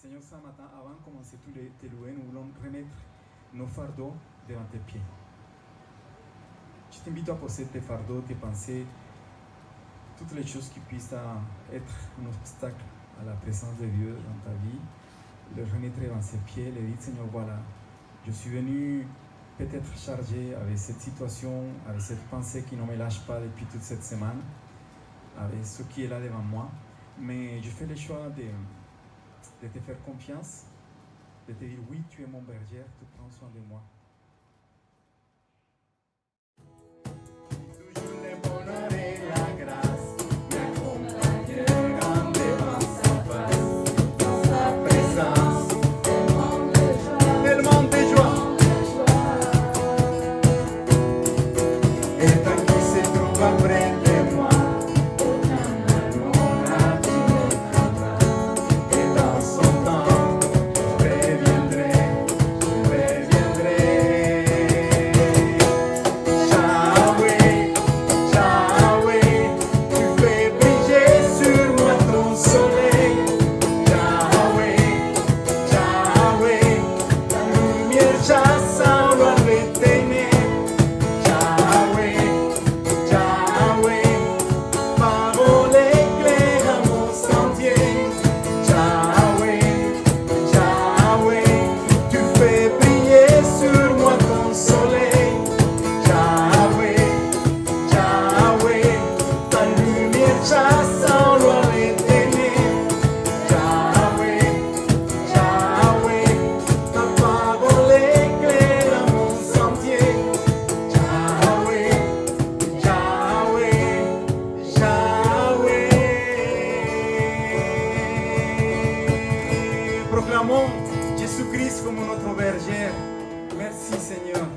Seigneur, ce matin, avant de commencer tous les louer, nous voulons remettre nos fardeaux devant tes pieds. Je t'invite à poser tes fardeaux, tes pensées, toutes les choses qui puissent être un obstacle à la présence de Dieu dans ta vie, les remettre devant ses pieds, les dire, Seigneur, voilà, je suis venu peut-être chargé avec cette situation, avec cette pensée qui ne me lâche pas depuis toute cette semaine, avec ce qui est là devant moi, mais je fais le choix de te faire confiance, de te dire, oui, tu es mon berger, tu prends soin de moi. Proclamons Jésus-Christ comme notre berger. Merci Seigneur.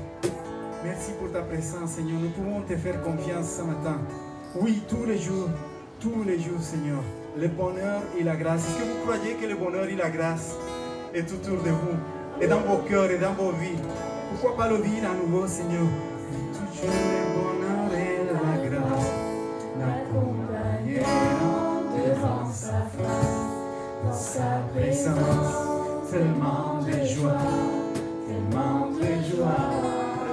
Merci pour ta présence Seigneur. Nous pouvons te faire confiance ce matin. Oui, tous les jours Seigneur. Le bonheur et la grâce. Est-ce que vous croyez que le bonheur et la grâce est autour de vous, et dans vos cœurs et dans vos vies? Pourquoi pas le vivre à nouveau Seigneur? Toujours le bonheur et la grâce m'accompagneront devant sa face. Dans sa présence, tellement de joie, tellement de joie.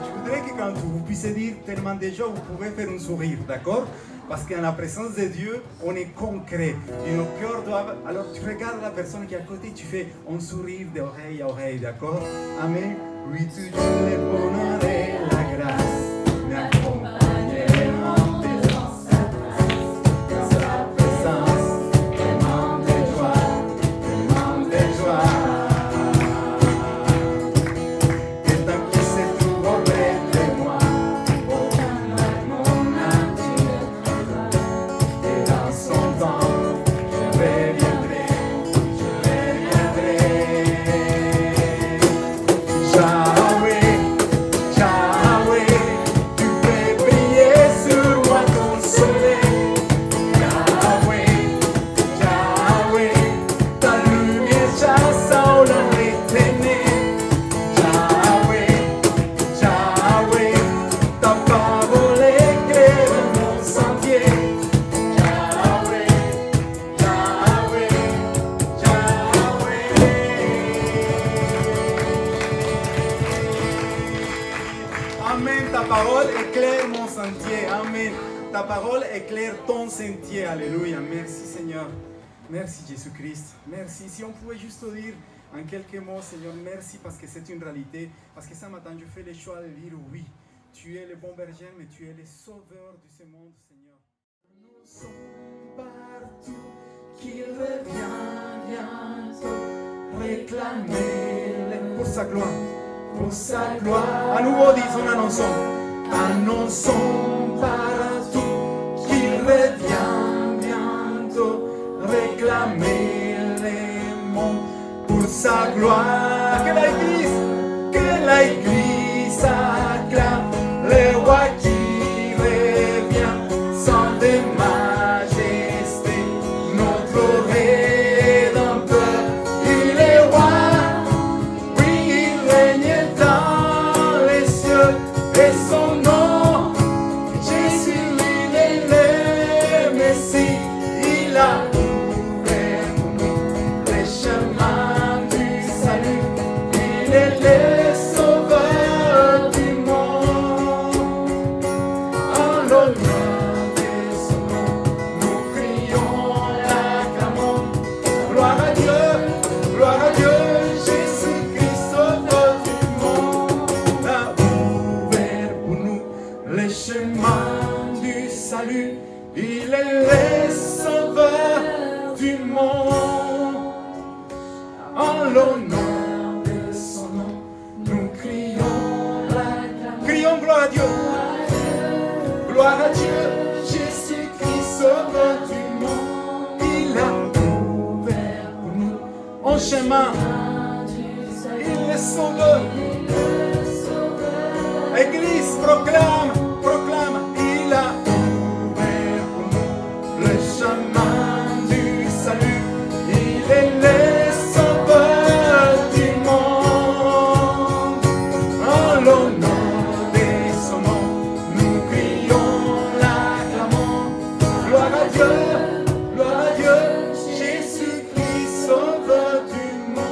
Je voudrais que quand vous puissiez dire tellement de joie, vous pouvez faire un sourire, d'accord? Parce qu'en la présence de Dieu, on est concret. Et nos cœurs doivent... Alors tu regardes la personne qui est à côté, tu fais un sourire d'oreille à oreille, d'accord? Amen. Oui, toujours le bonheur et la grâce m'accompagneront devant sa face. Dans sa présence, tellement de joie. Et tant qu'il se trouve auprès de moi, aucun mal mon âme ne prendra. Et dans son temps, je reviendrai. Yahweh, Yahweh, tu fais briller sur moi ton soleil. Yahweh, Yahweh, ta lumière chasse au loin les ténèbres. Yahweh, Yahweh, ta parole éclaire mon sentier. Yahweh, Yahweh, Yahweh. Amen, ta parole éclaire mon sentier. Amen. Ta parole éclaire ton sentier. Alléluia. Merci Seigneur. Merci Jésus-Christ. Merci. Si on pouvait juste dire en quelques mots, Seigneur, merci parce que c'est une réalité. Parce que ce matin, je fais le choix de dire oui. Tu es le bon berger, mais tu es le sauveur de ce monde, Seigneur. Nous sommes partout, qu'il revient bientôt. Réclamer pour sa gloire. Pour sa gloire. À nouveau, disons, annonçons. Annonçons partout qu'il revient bientôt. Réclamer les mondes pour sa gloire. Que l'Église acclame le roi qui revient sans de majesté, notre Rédempteur. Il est roi, oui, il règne dans les cieux et son nom, Jésus, il est le Messie. Il a ouvert le chemin le chemin du salut. Il est le sauveur du monde. En l'honneur de son nom, nous crions gloire à Dieu. Gloire à Dieu, Jésus-Christ, sauveur du monde. Il a ouvert pour nous un chemin. Il est sauveur. Église, proclame, proclame. Il a ouvert pour nous le chemin du salut. Il est le sauveur du monde. En l'honneur de son nom, nous crions, l'acclamons. Gloire à Dieu, Jésus-Christ, sauveur du monde.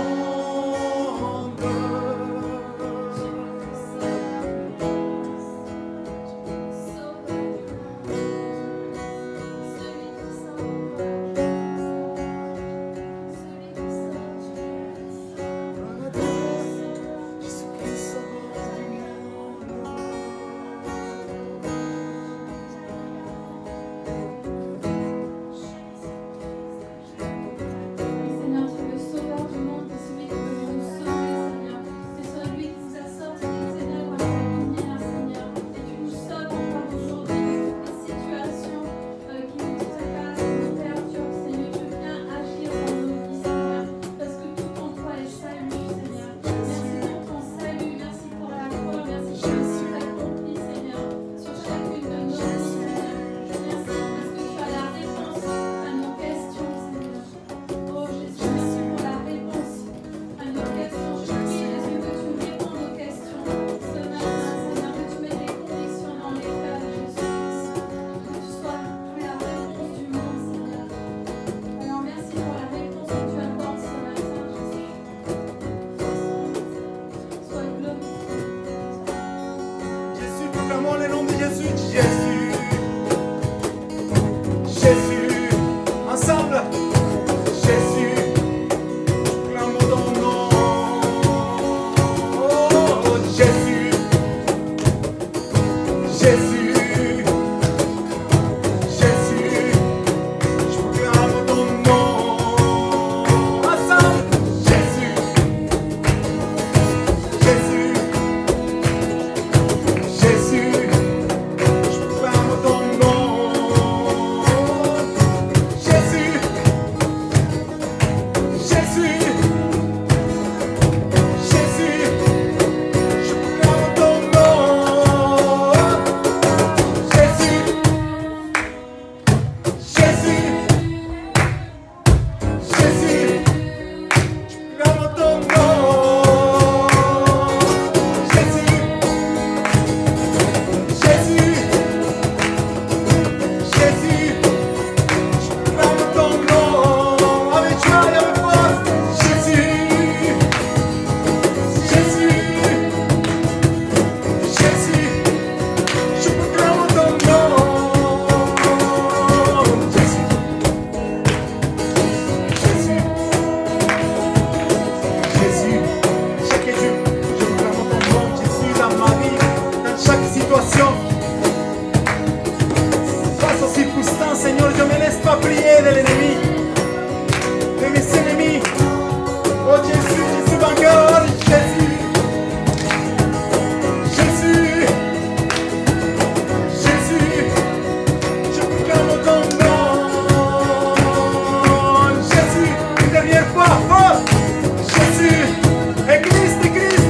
Église de Christ,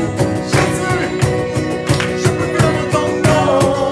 Jésus, je proclame ton nom.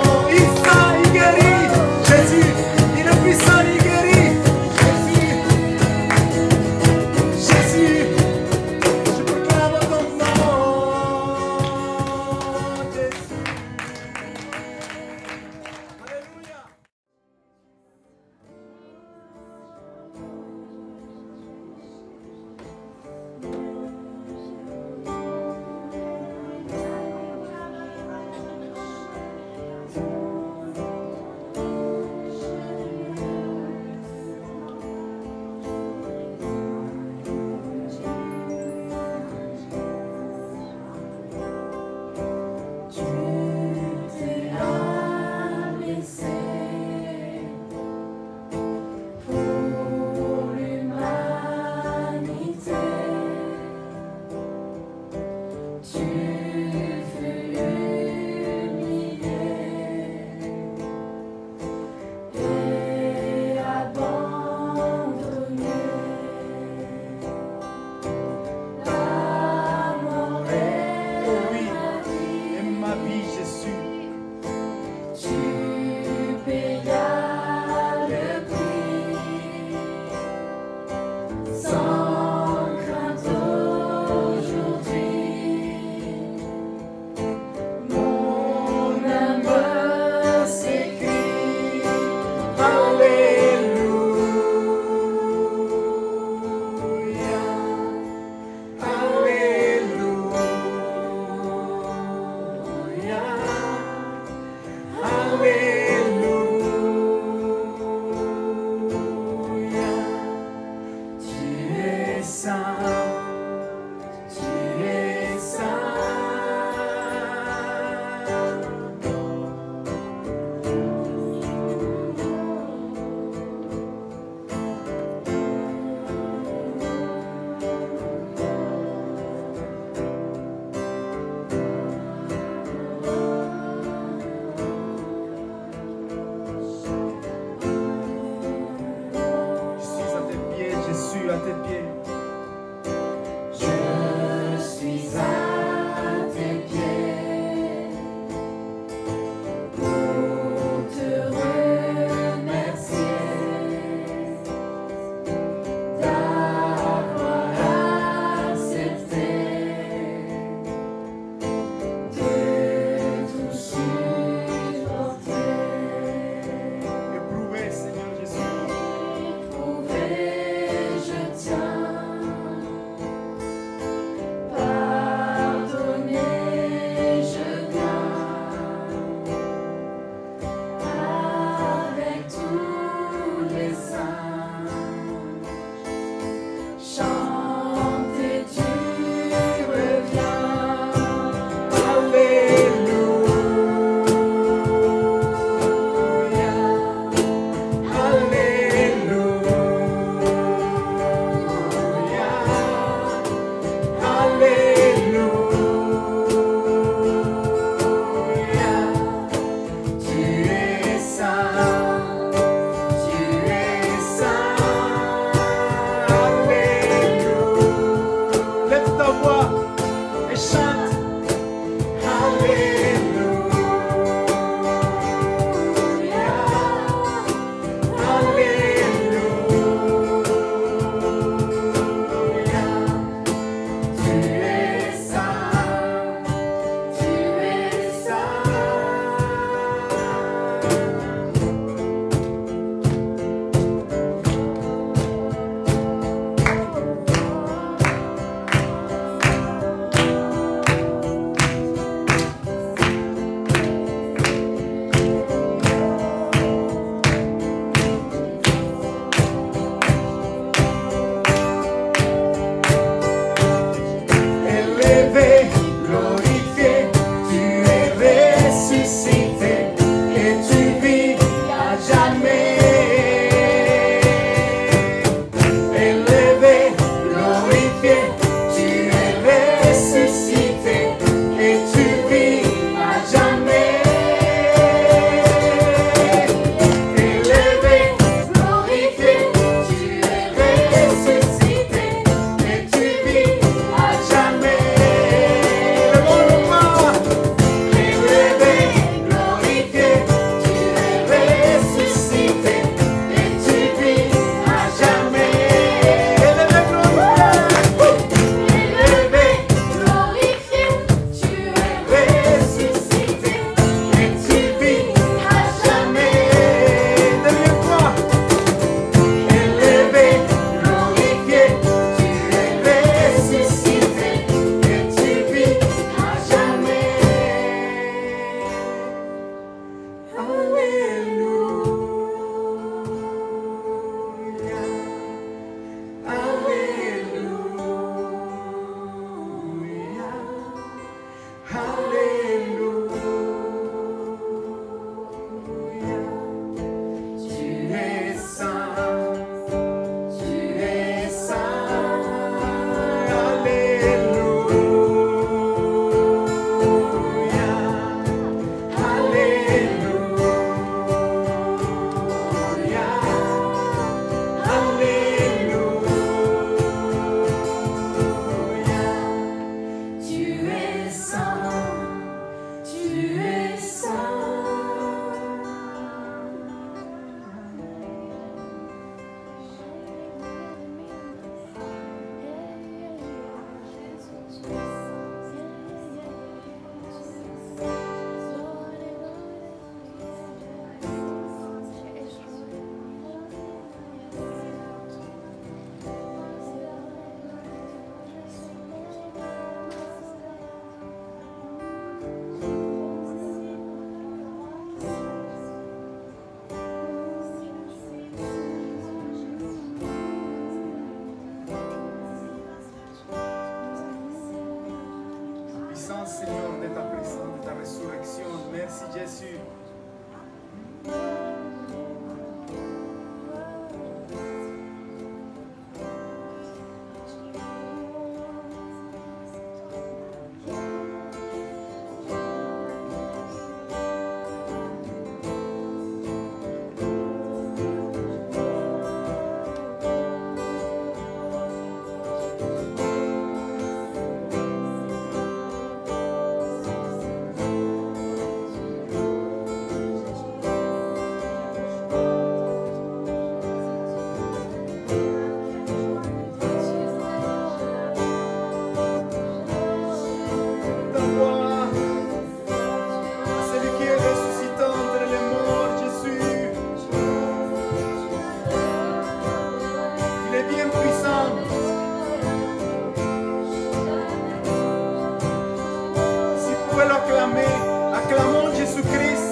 Acclamons Jésus-Christ,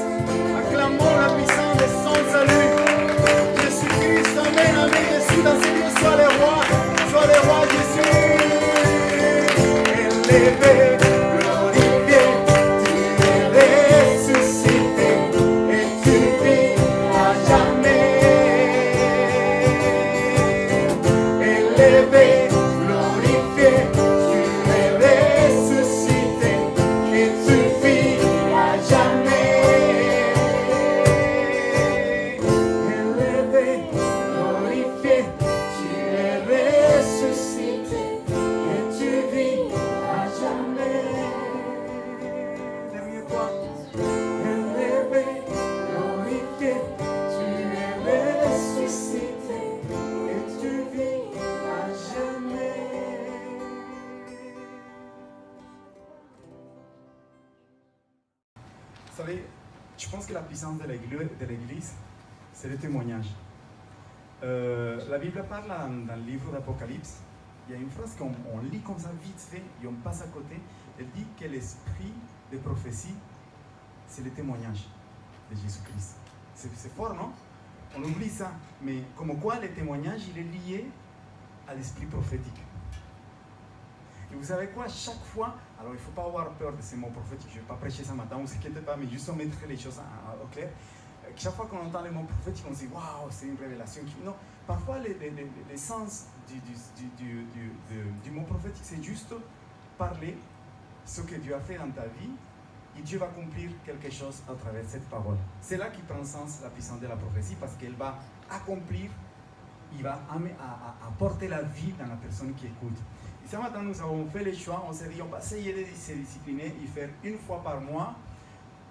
acclamons la puissance de son salut. Jésus-Christ, amen, amen, Jésus dans ces lieux, sois le roi Jésus. Élevé, glorifié, tu es ressuscité et tu vis à jamais. Élevé, glorifié, tu es ressuscité et tu vis à jamais. Élevé, glorifié, tu es ressuscité et tu vis à jamais. Dernière fois. Élevé, glorifié, tu es ressuscité et tu vis à jamais. Vous savez, je pense que la puissance de l'Église, c'est le témoignage. La Bible parle dans le livre d'Apocalypse. Il y a une phrase qu'on lit comme ça vite fait et on passe à côté. Elle dit que l'esprit de prophétie, c'est le témoignage de Jésus-Christ. C'est fort, non? On oublie ça. Mais comme quoi, le témoignage, il est lié à l'esprit prophétique. Et vous savez quoi, chaque fois, alors il ne faut pas avoir peur de ces mots prophétiques, je ne vais pas prêcher ça matin, ne vous inquiétez pas, mais juste on mettre les choses au clair. Chaque fois qu'on entend les mots prophétiques, on se dit waouh, c'est une révélation. Non, parfois l'essence du mot prophétique, c'est juste parler ce que Dieu a fait dans ta vie et Dieu va accomplir quelque chose à travers cette parole. C'est là qui prend sens la puissance de la prophétie parce qu'elle va accomplir, il va apporter la vie dans la personne qui écoute. Et ce matin, nous avons fait le choix, on s'est dit, on va essayer de se discipliner et faire une fois par mois.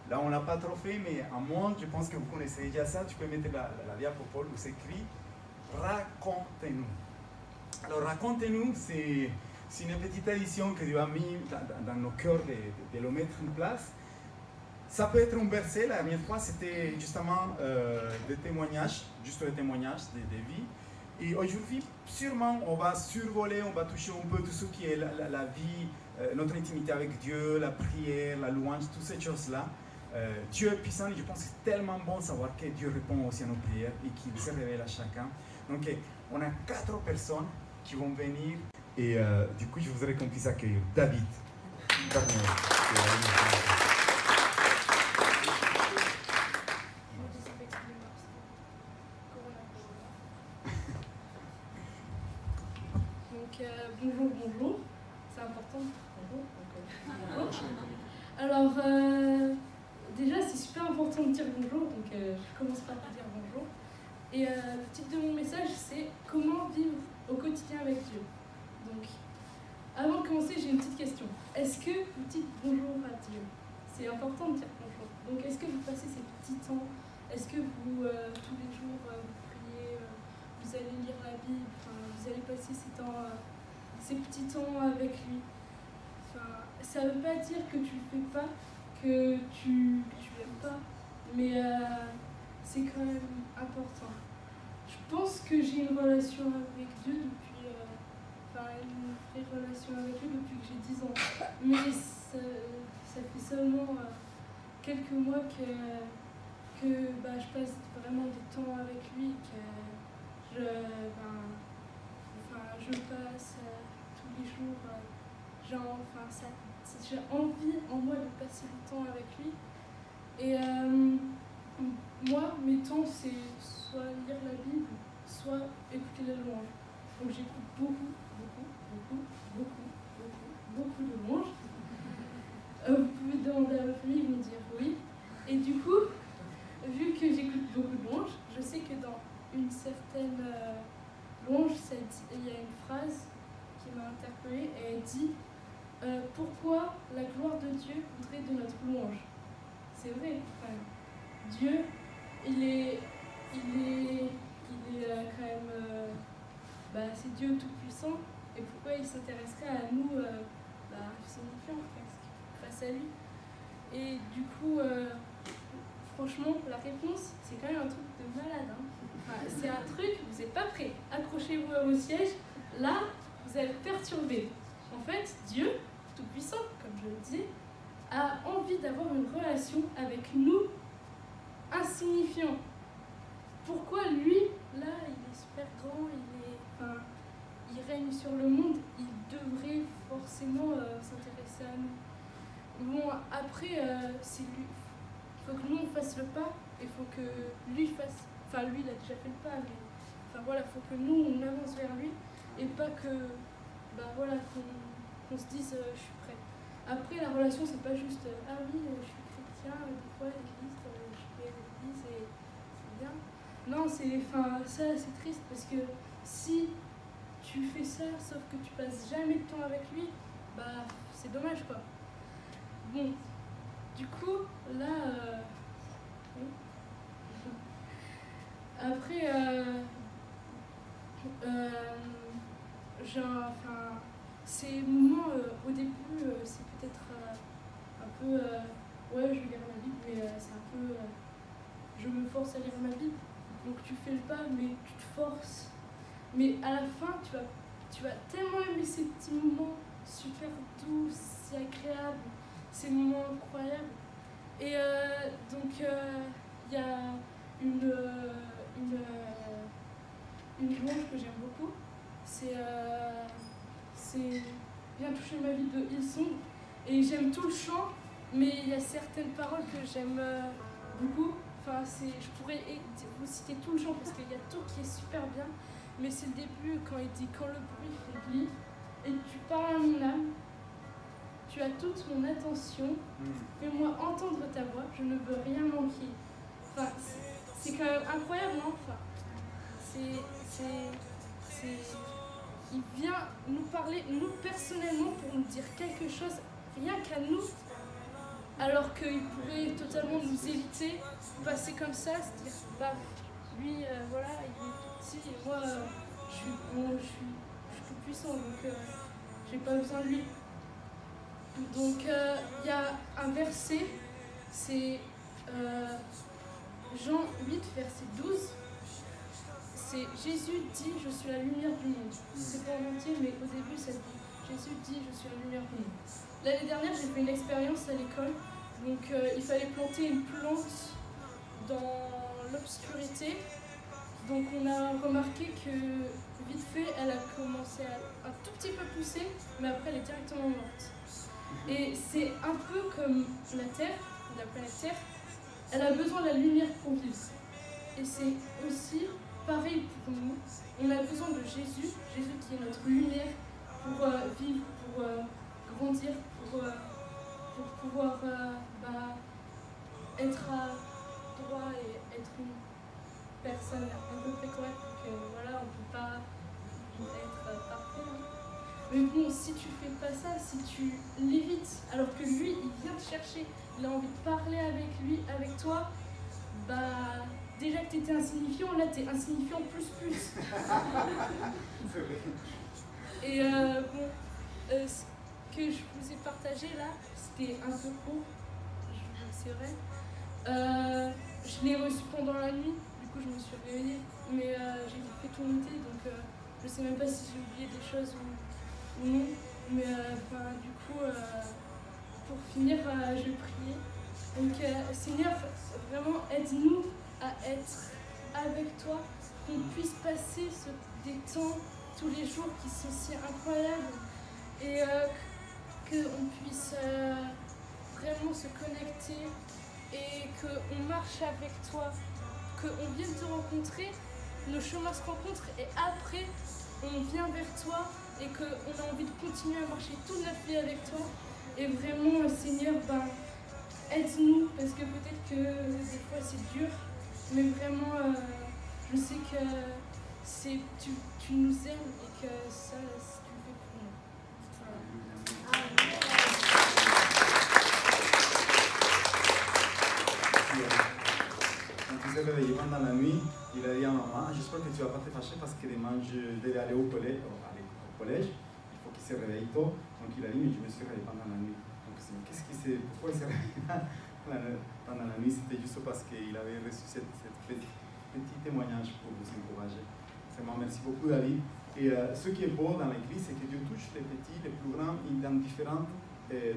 Là, on n'a pas trop fait, mais à moins, je pense que vous connaissez déjà ça, tu peux mettre la diapopole où c'est écrit « Racontez-nous ». Alors, « Racontez-nous », c'est une petite addition que Dieu a mis dans nos cœurs de le mettre en place. Ça peut être un verset, la dernière fois, c'était justement des témoignages, juste des témoignages de vie. Et aujourd'hui, sûrement, on va survoler, on va toucher un peu tout ce qui est la vie, notre intimité avec Dieu, la prière, la louange, toutes ces choses-là. Dieu est puissant et je pense que c'est tellement bon de savoir que Dieu répond aussi à nos prières et qu'il se révèle à chacun. Donc, on a 4 personnes qui vont venir et du coup, je voudrais qu'on puisse accueillir David. Bonjour, c'est important. Bonjour. Alors, déjà, c'est super important de dire bonjour, donc je commence par dire bonjour. Et le titre de mon message, c'est comment vivre au quotidien avec Dieu. Donc, avant de commencer, j'ai une petite question. Est-ce que vous dites bonjour à Dieu? C'est important de dire bonjour. Donc, est-ce que vous passez ces petits temps? Est-ce que vous, tous les jours, vous priez, vous allez lire la Bible, vous allez passer ces temps, ces petits temps avec lui? Enfin, ça ne veut pas dire que tu ne le fais pas, que tu l'aimes pas, mais c'est quand même important. Je pense que j'ai une relation avec Dieu depuis, une vraie relation avec lui depuis que j'ai 10 ans. Mais ça fait seulement quelques mois que je passe vraiment du temps avec lui, que je passe tous les jours, j'ai envie en moi de passer du temps avec lui. Et moi, mes temps, c'est soit lire la Bible, soit écouter les louanges. Donc j'écoute beaucoup de louanges. Vous pouvez demander à ma famille, ils vont dire oui. Et du coup, vu que j'écoute beaucoup de louanges, je sais que dans une certaine louange, il y a une phrase qui m'a interpellée et elle dit pourquoi la gloire de Dieu voudrait de notre louange. C'est vrai, enfin, Dieu, il est quand même, c'est Dieu tout-puissant, et pourquoi il s'intéresserait à nous, insignifiants, face à lui. Et du coup, franchement, la réponse, c'est quand même un truc de malade. Hein. Enfin, c'est un truc, vous n'êtes pas prêts. Accrochez-vous à vos sièges, là, vous allez perturber. En fait, Dieu, tout-puissant, comme je le disais, a envie d'avoir une relation avec nous, insignifiants. Pourquoi lui, là, il est super grand, il règne sur le monde, il devrait forcément s'intéresser à nous. Bon, après, c'est lui. Il faut que nous, on fasse le pas, et il faut que lui fasse... Enfin, lui, il a déjà fait le pas, mais... Enfin, voilà, il faut que nous, on avance vers lui, et pas que... qu'on se dise, je suis prêt. Après, la relation, c'est pas juste, ah oui, je suis chrétien, des fois, l'église, je vais à l'église, et c'est bien. Non, ça, c'est triste, parce que si tu fais ça, sauf que tu passes jamais de temps avec lui, c'est dommage, quoi. Bon, du coup, là... oui. Après, ces moments, au début, c'est peut-être un peu... ouais, je vais lire ma Bible, mais c'est un peu... je me force à lire ma Bible, donc tu fais le pas, mais tu te forces. Mais à la fin, tu vas tellement aimer ces petits moments super doux, si agréables, ces moments incroyables. Et donc, il y a une louange que j'aime beaucoup. C'est Viens toucher ma vie de Hillsong. Et j'aime tout le chant, mais il y a certaines paroles que j'aime beaucoup. Enfin, je pourrais vous citer tout le chant parce qu'il y a tout qui est super bien. Mais c'est le début quand il dit quand le bruit faiblit et tu parles à mon âme. Tu as toute mon attention, fais-moi entendre ta voix, je ne veux rien manquer. Enfin, c'est quand même incroyable, non? Enfin, il vient nous parler, nous personnellement, pour nous dire quelque chose, rien qu'à nous, alors qu'il pourrait totalement nous éviter, passer comme ça, se dire, lui, voilà, il est tout petit, et moi, je suis tout puissant, donc j'ai pas besoin de lui. Donc il y a un verset, c'est Jean 8, verset 12. C'est Jésus dit, je suis la lumière du monde. C'est pas en entier, mais au début ça dit, Jésus dit, je suis la lumière du monde. L'année dernière, j'ai fait une expérience à l'école. Donc il fallait planter une plante dans l'obscurité. Donc on a remarqué que vite fait, elle a commencé à un tout petit peu pousser, mais après elle est directement morte. Et c'est un peu comme la Terre, la planète Terre, elle a besoin de la lumière pour vivre. Et c'est aussi pareil pour nous. On a besoin de Jésus, Jésus qui est notre lumière pour vivre, pour grandir, pour pouvoir être à droit et être une personne à peu près correcte. Donc voilà, on ne peut pas être parfait. Hein. Mais bon, si tu fais pas ça, si tu l'évites, alors que lui, il vient te chercher, il a envie de parler avec toi, déjà que tu étais insignifiant, là tu es insignifiant plus. Et ce que je vous ai partagé là, c'était un peu court, c'est vrai. Je l'ai reçu pendant la nuit, du coup je me suis réveillée, mais j'ai vite fait tout noter, donc je sais même pas si j'ai oublié des choses ou non. Mais du coup, pour finir, je vais prier. Donc Seigneur, vraiment aide-nous à être avec toi, qu'on puisse passer des temps tous les jours qui sont si incroyables et qu'on puisse vraiment se connecter et qu'on marche avec toi, qu'on vienne te rencontrer, nos chemins se rencontrent et après on vient vers toi et qu'on a envie de continuer à marcher toute notre vie avec toi. Et vraiment, Seigneur, aide-nous, parce que peut-être que des fois c'est dur, mais vraiment, je sais que tu nous aimes et que ça, tu le fais pour nous. Voilà. Quand il s'est réveillé pendant la nuit, il a dit à maman, j'espère que tu vas pas te fâcher parce que demain je devais aller au collège, il faut qu'il se réveille tôt. Donc il a dit, mais je me suis réveillé pendant la nuit. Donc qu'est-ce qui s'est, pourquoi il s'est réveillé pendant la nuit? C'était juste parce qu'il avait reçu ce petit témoignage pour vous encourager. Vraiment, merci beaucoup David. Et ce qui est beau dans l'Église, c'est que Dieu touche les petits, les plus grands, dans différents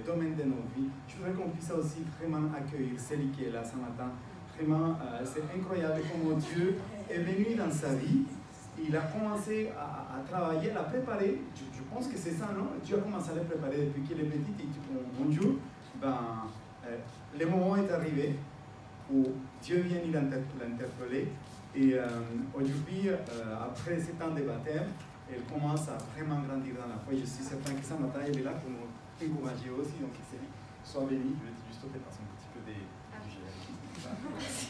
domaines de nos vies. Je voudrais qu'on puisse aussi vraiment accueillir celui qui est là ce matin. Vraiment, c'est incroyable comment Dieu est venu dans sa vie. Il a commencé à travailler, à la préparer. Je pense que c'est ça, non? Dieu a commencé à la préparer depuis qu'il est petit. Et mon Dieu, le moment est arrivé où Dieu vient l'interpeller. Et aujourd'hui, après 7 ans de baptême, elle commence à vraiment grandir dans la foi. Je suis certain que ce matin, elle est là pour nous encourager aussi. Donc, sois béni. Je vais juste te passer un petit peu des Merci.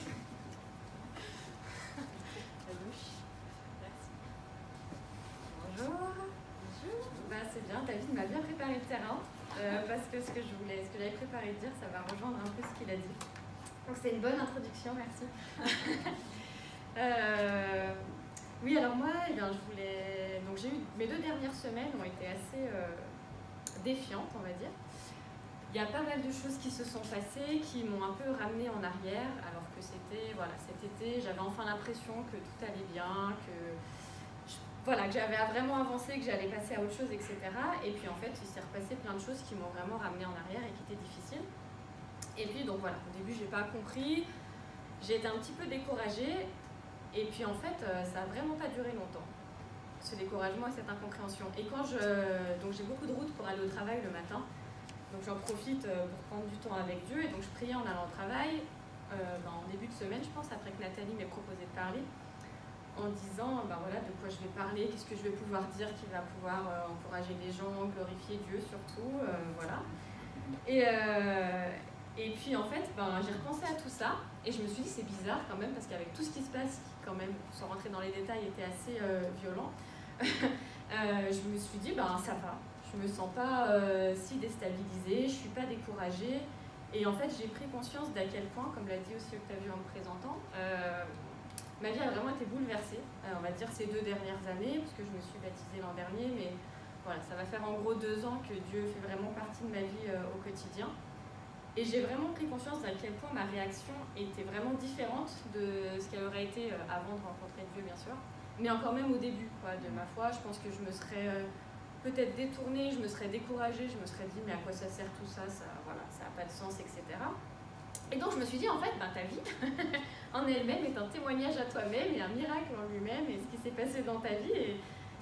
Bonjour. C'est bien, David m'a bien préparé le terrain parce que ce que j'avais préparé de dire, ça va rejoindre un peu ce qu'il a dit. Donc c'est une bonne introduction, merci. Oui, alors moi, donc j'ai eu mes 2 dernières semaines ont été assez défiantes, on va dire. Il y a pas mal de choses qui se sont passées, qui m'ont un peu ramenée en arrière, alors que c'était, voilà, cet été, j'avais enfin l'impression que tout allait bien, que j'avais vraiment avancé, que j'allais passer à autre chose, etc. Et puis en fait, il s'est repassé plein de choses qui m'ont vraiment ramenée en arrière et qui étaient difficiles. Et puis donc voilà, au début, j'ai pas compris, j'ai été un petit peu découragée, et puis en fait, ça a vraiment pas duré longtemps, ce découragement et cette incompréhension. Et quand donc j'ai beaucoup de routes pour aller au travail le matin. Donc j'en profite pour prendre du temps avec Dieu et donc je priais en allant au travail en début de semaine, je pense, après que Nathalie m'ait proposé de parler, en disant voilà, de quoi je vais parler, qu'est-ce que je vais pouvoir dire qui va pouvoir encourager les gens, glorifier Dieu surtout, voilà. Et puis en fait, j'ai repensé à tout ça et je me suis dit c'est bizarre quand même parce qu'avec tout ce qui se passe, qui quand même, sans rentrer dans les détails, était assez violent, je me suis dit ça va. Je me sens pas si déstabilisée, je suis pas découragée. Et en fait, j'ai pris conscience d'à quel point, comme l'a dit aussi Octavio en me présentant, ma vie a vraiment été bouleversée, on va dire ces 2 dernières années, parce que je me suis baptisée l'an dernier, mais voilà, ça va faire en gros 2 ans que Dieu fait vraiment partie de ma vie au quotidien. Et j'ai vraiment pris conscience d'à quel point ma réaction était vraiment différente de ce qu'elle aurait été avant de rencontrer Dieu, bien sûr. Mais encore même au début de ma foi, je pense que je me serais peut-être détournée, je me serais découragée, je me serais dit mais à quoi ça sert tout ça, ça n'a pas de sens, etc. Et donc je me suis dit en fait, ta vie en elle-même est un témoignage à toi-même et un miracle en lui-même et ce qui s'est passé dans ta vie.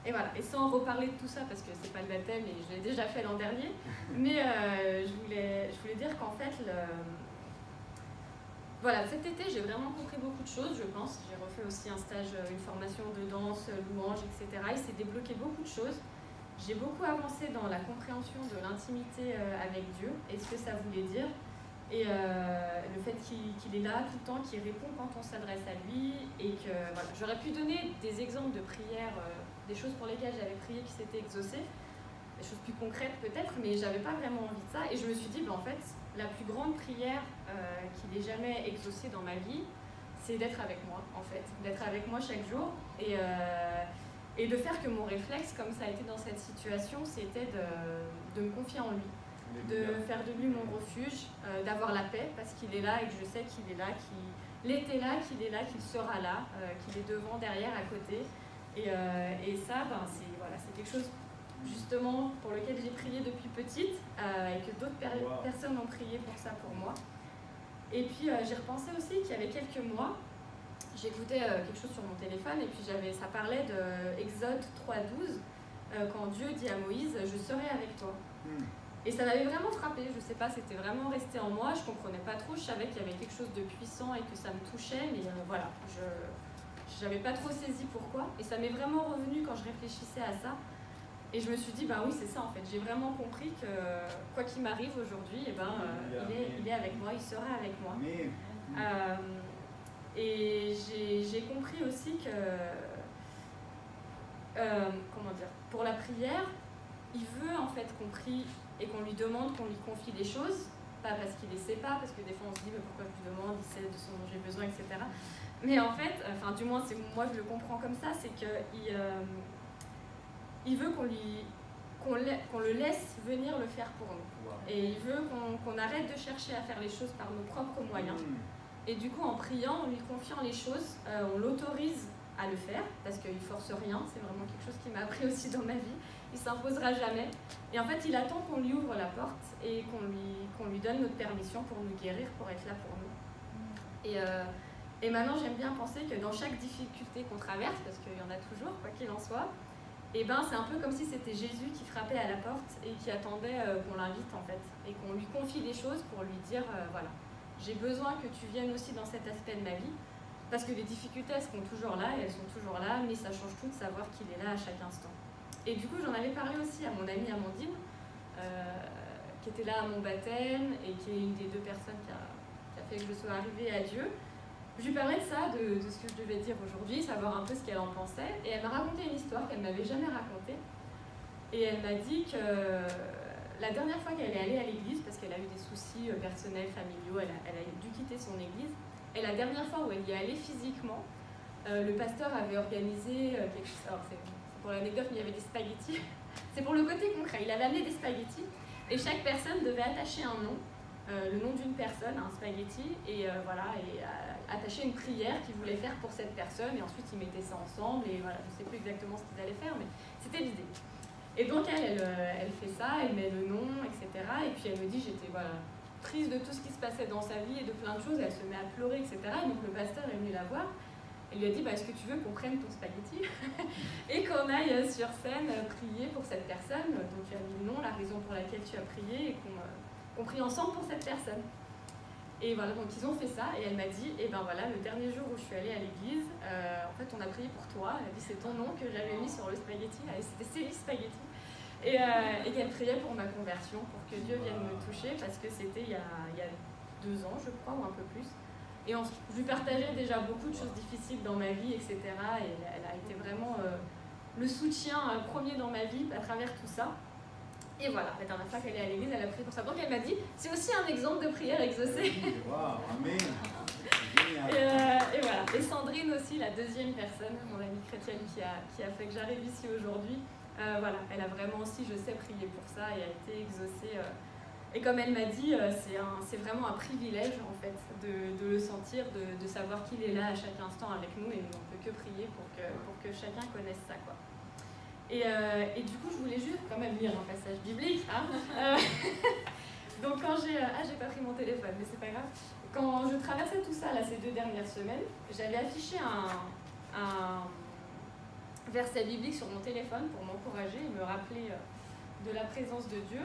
Et voilà, et sans reparler de tout ça parce que c'est pas le baptême et je l'ai déjà fait l'an dernier, mais je voulais dire qu'en fait, voilà, cet été j'ai vraiment compris beaucoup de choses, je pense. J'ai refait aussi un stage, une formation de danse, louange, etc. Il s'est débloqué beaucoup de choses. J'ai beaucoup avancé dans la compréhension de l'intimité avec Dieu et ce que ça voulait dire. Et le fait qu'il est là tout le temps, qu'il répond quand on s'adresse à lui. Et que voilà, j'aurais pu donner des exemples de prières, des choses pour lesquelles j'avais prié qui s'étaient exaucées, des choses plus concrètes peut-être, mais j'avais pas vraiment envie de ça. Et je me suis dit, en fait, la plus grande prière qu'il ait jamais exaucée dans ma vie, c'est d'être avec moi, en fait. D'être avec moi chaque jour. Et de faire que mon réflexe, comme ça a été dans cette situation, c'était de me confier en lui. De faire de lui mon refuge, d'avoir la paix parce qu'il est là et que je sais qu'il est là, qu'il était là, qu'il est là, qu'il sera là, qu'il est devant, derrière, à côté. Et ça, c'est quelque chose justement pour lequel j'ai prié depuis petite et que d'autres personnes ont prié pour ça pour moi. Et puis j'ai repensé aussi qu'il y avait quelques mois, j'écoutais quelque chose sur mon téléphone et puis ça parlait de Exode 3:12 quand Dieu dit à Moïse « Je serai avec toi ». Et ça m'avait vraiment frappé, je sais pas, c'était vraiment resté en moi, je comprenais pas trop, je savais qu'il y avait quelque chose de puissant et que ça me touchait, mais voilà, je n'avais pas trop saisi pourquoi. Et ça m'est vraiment revenu quand je réfléchissais à ça. Et je me suis dit, bah oui, c'est ça en fait, j'ai vraiment compris que quoi qu'il m'arrive aujourd'hui, eh ben, il est avec moi, il sera avec moi. Et j'ai compris aussi que, comment dire, pour la prière, il veut en fait qu'on prie et qu'on lui demande, qu'on lui confie des choses, pas parce qu'il les sait pas, parce que des fois on se dit, mais pourquoi je lui demande, il sait de ce dont j'ai besoin, etc. Mais en fait, enfin du moins moi je le comprends comme ça, c'est qu'il il veut qu'on le laisse venir le faire pour nous. Wow. Et il veut qu'on arrête de chercher à faire les choses par nos propres moyens. Et du coup, en priant, en lui confiant les choses, on l'autorise à le faire, parce qu'il ne force rien. C'est vraiment quelque chose qui m'a appris aussi dans ma vie. Il ne s'imposera jamais. Et en fait, il attend qu'on lui ouvre la porte et qu'on lui donne notre permission pour nous guérir, pour être là pour nous. Et maintenant, j'aime bien penser que dans chaque difficulté qu'on traverse, parce qu'il y en a toujours, quoi qu'il en soit, et ben c'est un peu comme si c'était Jésus qui frappait à la porte et qui attendait qu'on l'invite en fait, et qu'on lui confie des choses pour lui dire voilà, j'ai besoin que tu viennes aussi dans cet aspect de ma vie, parce que les difficultés elles seront toujours là et elles sont toujours là, mais ça change tout de savoir qu'il est là à chaque instant. Et du coup j'en avais parlé aussi à mon amie Amandine, qui était là à mon baptême et qui est une des 2 personnes qui a fait que je sois arrivée à Dieu. Je lui parlais de ça, de ce que je devais dire aujourd'hui, savoir un peu ce qu'elle en pensait. Et elle m'a raconté une histoire qu'elle ne m'avait jamais racontée. Et elle m'a dit que la dernière fois qu'elle est allée à l'église, parce qu'elle a eu des soucis personnels, familiaux, elle a dû quitter son église. Et la dernière fois où elle y est allée physiquement, le pasteur avait organisé quelque chose. Alors c'est pour l'anecdote, mais il y avait des spaghettis. C'est pour le côté concret. Il avait amené des spaghettis et chaque personne devait attacher un nom. Le nom d'une personne, un spaghetti, et voilà, et attacher une prière qu'il voulait faire pour cette personne, et ensuite ils mettaient ça ensemble, et voilà, je ne sais plus exactement ce qu'ils allaient faire, mais c'était l'idée. Et donc elle fait ça, elle met le nom, etc. Et puis elle me dit, j'étais voilà, prise de tout ce qui se passait dans sa vie et de plein de choses, elle se met à pleurer, etc. Et donc le pasteur est venu la voir, et lui a dit, bah, est-ce que tu veux qu'on prenne ton spaghetti et qu'on aille sur scène prier pour cette personne. Donc tu as mis le nom, la raison pour laquelle tu as prié, et qu'on prie ensemble pour cette personne. Et voilà, donc ils ont fait ça, et elle m'a dit, et ben voilà, le dernier jour où je suis allée à l'église, en fait on a prié pour toi, elle a dit c'est ton nom que j'avais mis sur le spaghetti, c'était Célie Spaghetti, et qu'elle priait pour ma conversion, pour que Dieu vienne me toucher, parce que c'était il y a 2 ans je crois, ou un peu plus, et je lui partageais déjà beaucoup de choses difficiles dans ma vie, etc. Et elle a été vraiment le soutien premier dans ma vie à travers tout ça. Et voilà, la dernière fois qu'elle est à l'église, elle a prié pour ça. Donc elle m'a dit, c'est aussi un exemple de prière exaucée. Wow, amen. Et voilà. Et Sandrine aussi, la 2e personne, mon amie chrétienne qui a fait que j'arrive ici aujourd'hui, voilà, elle a vraiment aussi, je sais, prié pour ça et a été exaucée. Et comme elle m'a dit, c'est vraiment un privilège en fait de le sentir, de savoir qu'il est là à chaque instant avec nous, et on ne peut que prier pour que chacun connaisse ça, quoi. Et du coup, je voulais juste quand même lire un passage biblique. Hein. Donc quand j'ai pas pris mon téléphone, mais c'est pas grave. Quand je traversais tout ça, là, ces 2 dernières semaines, j'avais affiché un verset biblique sur mon téléphone pour m'encourager et me rappeler de la présence de Dieu.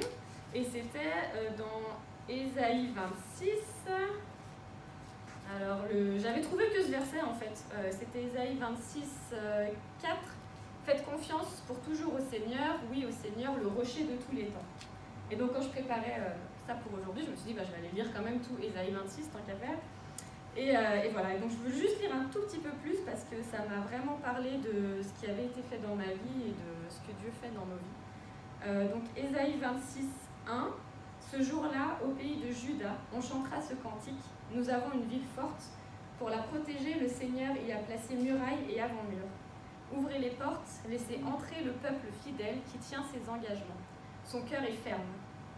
Et c'était dans Ésaïe 26. Alors, j'avais trouvé que ce verset, en fait. C'était Ésaïe 26, 4. Faites confiance pour toujours au Seigneur, oui au Seigneur, le rocher de tous les temps. Et donc quand je préparais ça pour aujourd'hui, je me suis dit, bah, je vais aller lire quand même tout Ésaïe 26, tant qu'à faire. Et voilà, et donc je veux juste lire un tout petit peu plus, parce que ça m'a vraiment parlé de ce qui avait été fait dans ma vie et de ce que Dieu fait dans nos vies. Donc Ésaïe 26, 1. Ce jour-là, au pays de Juda, on chantera ce cantique. Nous avons une ville forte. Pour la protéger, le Seigneur y a placé murailles et avant-murs. Ouvrez les portes, laissez entrer le peuple fidèle qui tient ses engagements. Son cœur est ferme.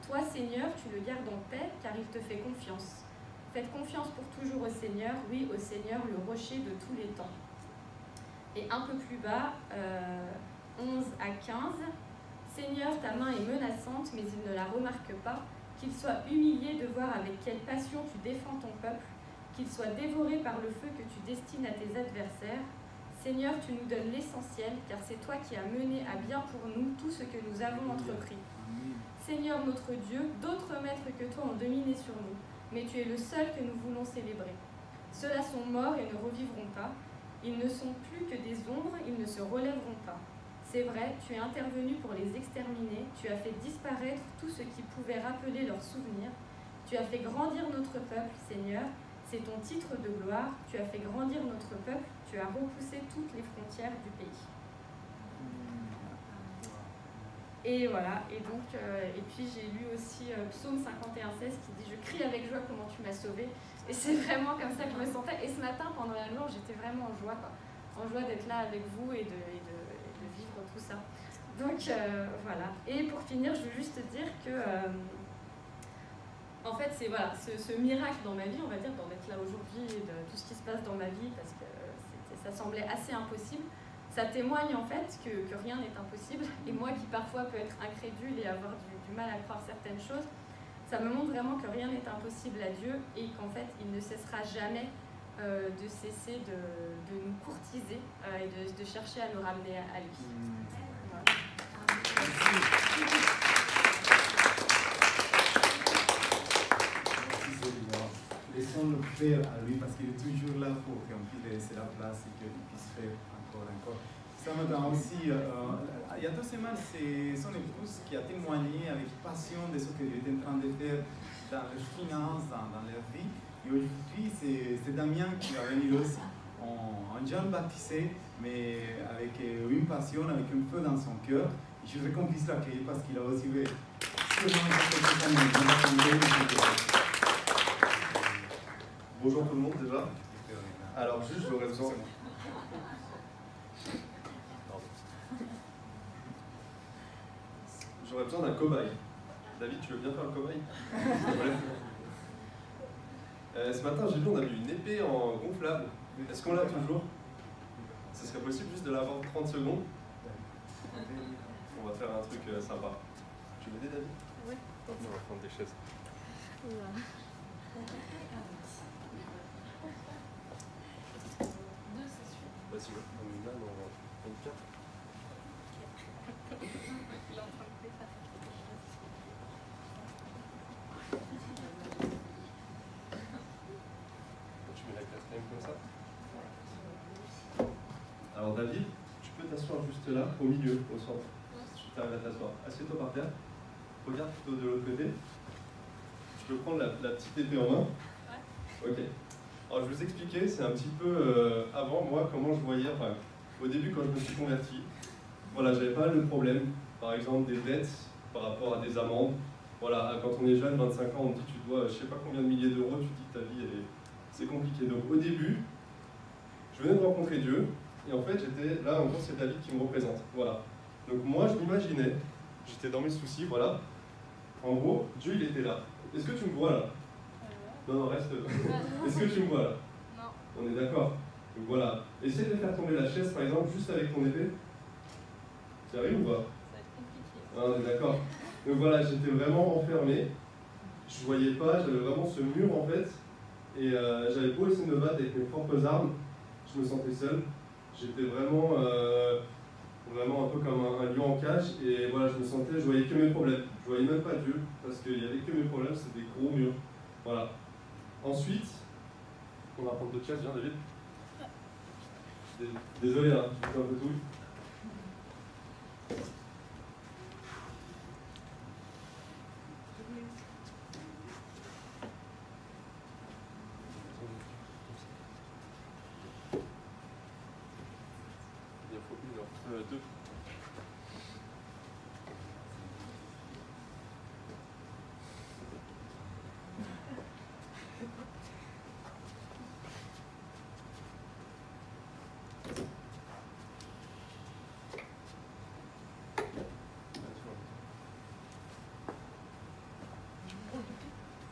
Toi, Seigneur, tu le gardes en paix, car il te fait confiance. Faites confiance pour toujours au Seigneur, oui, au Seigneur, le rocher de tous les temps. Et un peu plus bas, 11 à 15, Seigneur, ta main est menaçante, mais il ne la remarque pas. Qu'il soit humilié de voir avec quelle passion tu défends ton peuple, qu'il soit dévoré par le feu que tu destines à tes adversaires. Seigneur, tu nous donnes l'essentiel, car c'est toi qui as mené à bien pour nous tout ce que nous avons entrepris. Seigneur notre Dieu, d'autres maîtres que toi ont dominé sur nous, mais tu es le seul que nous voulons célébrer. Ceux-là sont morts et ne revivront pas. Ils ne sont plus que des ombres, ils ne se relèveront pas. C'est vrai, tu es intervenu pour les exterminer, tu as fait disparaître tout ce qui pouvait rappeler leurs souvenirs. Tu as fait grandir notre peuple, Seigneur, c'est ton titre de gloire. Tu as fait grandir notre peuple, tu as repoussé toutes les frontières du pays. Et voilà, et donc, et puis j'ai lu aussi Psaume 51,16 qui dit « Je crie avec joie comment tu m'as sauvé ». Et c'est vraiment comme ça que je me sentais. Et ce matin, pendant la louange, j'étais vraiment en joie, quoi. En joie d'être là avec vous et de vivre tout ça. Donc voilà. Et pour finir, je veux juste dire que, en fait, c'est voilà, ce miracle dans ma vie, on va dire, d'en être là aujourd'hui et de tout ce qui se passe dans ma vie, parce que ça semblait assez impossible. Ça témoigne en fait que rien n'est impossible. Et moi qui parfois peux être incrédule et avoir du mal à croire certaines choses, ça me montre vraiment que rien n'est impossible à Dieu et qu'en fait il ne cessera jamais de cesser de nous courtiser et de chercher à nous ramener à lui. Voilà. Laissons le faire à lui parce qu'il est toujours là pour qu'on puisse laisser la place et qu'il puisse faire encore. Ça matin aussi, il y a 2 semaines, c'est son épouse qui a témoigné avec passion de ce qu'il était en train de faire dans les finances, dans leur vie. Et aujourd'hui, c'est Damien qui va venir aussi, un jeune baptisé, mais avec une passion, avec un feu dans son cœur. Je voudrais qu'on puisse l'accueillir parce qu'il a aussi vu Bonjour tout le monde déjà. Alors juste j'aurais besoin. J'aurais besoin d'un cobaye. David, tu veux bien faire le cobaye? Ce matin j'ai vu on avait une épée en gonflable. Est-ce qu'on l'a toujours? Ce serait possible juste de l'avoir 30 secondes? On va faire un truc sympa. Tu veux m'aider David? Oui. On va prendre des chaises. Oula. Vas-y, on est là dans 24. Tu mets la 4e comme ça. Alors David, tu peux t'asseoir juste là, au milieu, au centre. Si tu arrives à t'asseoir. Assieds-toi par terre. Regarde plutôt de l'autre côté. Tu peux prendre la petite épée en main. Ouais. Ok. Alors je vais vous expliquer, c'est un petit peu avant moi comment je voyais, enfin au début quand je me suis converti, voilà, j'avais pas mal de problèmes, par exemple des dettes par rapport à des amendes, voilà, quand on est jeune, 25 ans, on me dit tu dois je sais pas combien de milliers d'euros, tu dis que ta vie c'est compliqué. Donc au début, je venais de rencontrer Dieu, et en fait j'étais là, en gros c'est David qui me représente, voilà. Donc moi je m'imaginais, j'étais dans mes soucis, voilà, en gros, Dieu il était là. Est-ce que tu me vois là? Non, reste. Est-ce que tu me vois là? Non. On est d'accord? Donc voilà. Essaye de faire tomber la chaise par exemple juste avec ton épée. Tu arrives ou pas? Ça va être compliqué. Ah, on est d'accord. Donc voilà, j'étais vraiment enfermé. Je voyais pas, j'avais vraiment ce mur en fait. Et j'avais beau essayer de me battre avec mes propres armes, je me sentais seul. J'étais vraiment, vraiment un peu comme un lion en cage. Et voilà, je me sentais, je voyais que mes problèmes. Je voyais même pas Dieu parce qu'il y avait que mes problèmes, c'était des gros murs. Voilà. Ensuite, on va prendre d'autres chaises, viens David. Désolé, hein, je fais un peu tout. Il en faut une heure, 2.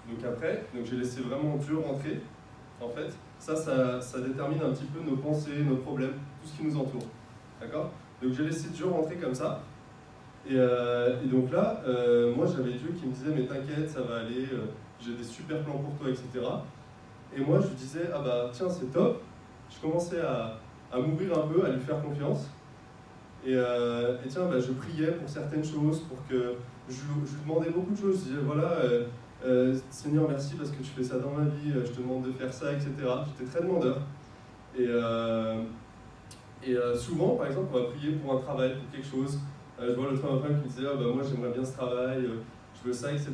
Donc après, j'ai laissé vraiment Dieu rentrer. En fait, ça détermine un petit peu nos pensées, nos problèmes, tout ce qui nous entoure. D'accord? Donc j'ai laissé Dieu rentrer comme ça. Et donc là, moi j'avais Dieu qui me disait mais t'inquiète, ça va aller, j'ai des super plans pour toi, etc. Et moi je lui disais ah bah tiens c'est top. Je commençais à m'ouvrir un peu, à lui faire confiance. Et tiens, je priais pour certaines choses, pour que je lui demandais beaucoup de choses. Je disais, voilà, Seigneur, merci parce que tu fais ça dans ma vie, je te demande de faire ça, etc. J'étais très demandeur. Et souvent, par exemple, on va prier pour un travail, pour quelque chose. Je vois l'autre fois ma femme qui me disait, moi j'aimerais bien ce travail, je veux ça, etc.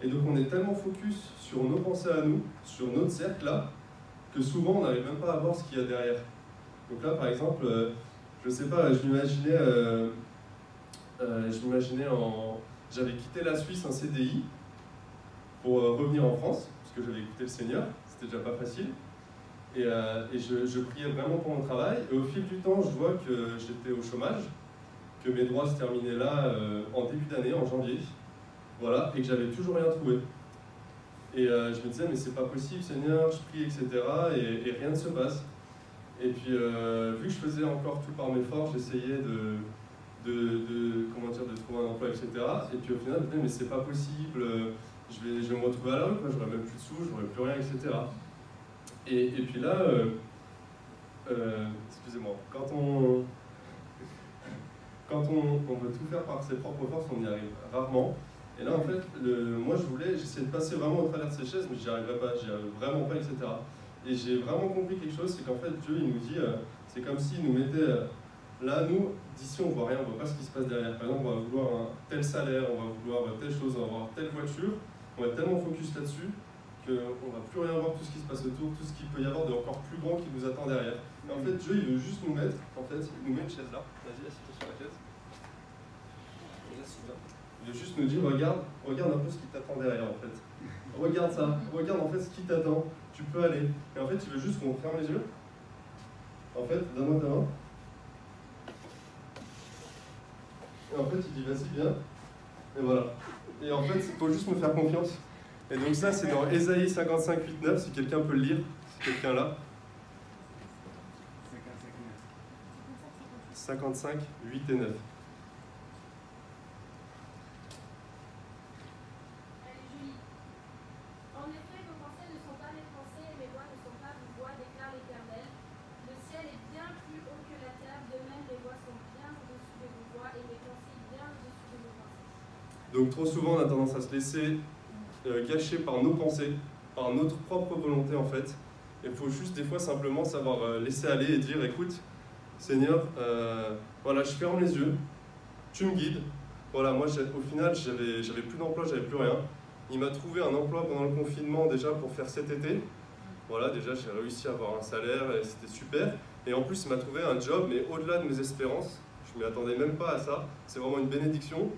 Et donc on est tellement focus sur nos pensées à nous, sur notre cercle là, que souvent on n'arrive même pas à voir ce qu'il y a derrière. Donc là, par exemple, je sais pas, je m'imaginais j'avais quitté la Suisse en CDI pour revenir en France, parce que j'avais écouté le Seigneur, c'était déjà pas facile. Et je priais vraiment pour mon travail, et au fil du temps, je vois que j'étais au chômage, que mes droits se terminaient là en début d'année, en janvier, voilà, et que j'avais toujours rien trouvé. Et je me disais, mais c'est pas possible, Seigneur, je prie, etc., et rien ne se passe. Et puis, vu que je faisais encore tout par mes forces, j'essayais de trouver un emploi, etc. Et puis au final, je me disais, mais c'est pas possible, je vais me retrouver à la rue, j'aurai même plus de sous, j'aurai plus rien, etc. Et puis là, excusez-moi, quand on veut tout faire par ses propres forces, on y arrive rarement. Et là, en fait, moi, j'essayais de passer vraiment au travers de ces chaises, mais j'y arriverais pas, j'y arrive vraiment pas, etc. Et j'ai vraiment compris quelque chose, c'est qu'en fait, Dieu, il nous dit, c'est comme s'il nous mettait, là, nous, d'ici, on voit rien, on voit pas ce qui se passe derrière. Par exemple, on va vouloir un tel salaire, on va vouloir telle chose, on va avoir telle voiture, on va être tellement focus là-dessus, qu'on ne va plus rien voir tout ce qui se passe autour, tout ce qu'il peut y avoir de encore plus grand qui nous attend derrière. Et en fait, Dieu, il veut juste nous mettre, il nous met une chaise là. Vas-y, assieds-toi sur la chaise. Il veut juste nous dire, regarde un peu ce qui t'attend derrière, en fait. Regarde ça, regarde en fait ce qui t'attend, tu peux aller. Et en fait, il veut juste qu'on ferme les yeux. En fait, donne-moi ta main. Et en fait, il dit, vas-y, viens. Et voilà. Et en fait, il faut juste me faire confiance. Et donc ça, c'est dans Ésaïe 55, 8, 9, si quelqu'un peut le lire, si quelqu'un là. 55, 8 et 9. Donc trop souvent, on a tendance à se laisser gâcher par nos pensées, par notre propre volonté en fait. Il faut juste des fois simplement savoir laisser aller et dire, écoute, Seigneur, voilà, je ferme les yeux, tu me guides. Voilà, moi au final, j'avais plus d'emploi, j'avais plus rien. Il m'a trouvé un emploi pendant le confinement déjà pour faire cet été. Voilà, déjà j'ai réussi à avoir un salaire et c'était super. Et en plus, il m'a trouvé un job, mais au-delà de mes espérances. Je ne m'y attendais même pas à ça. C'est vraiment une bénédiction.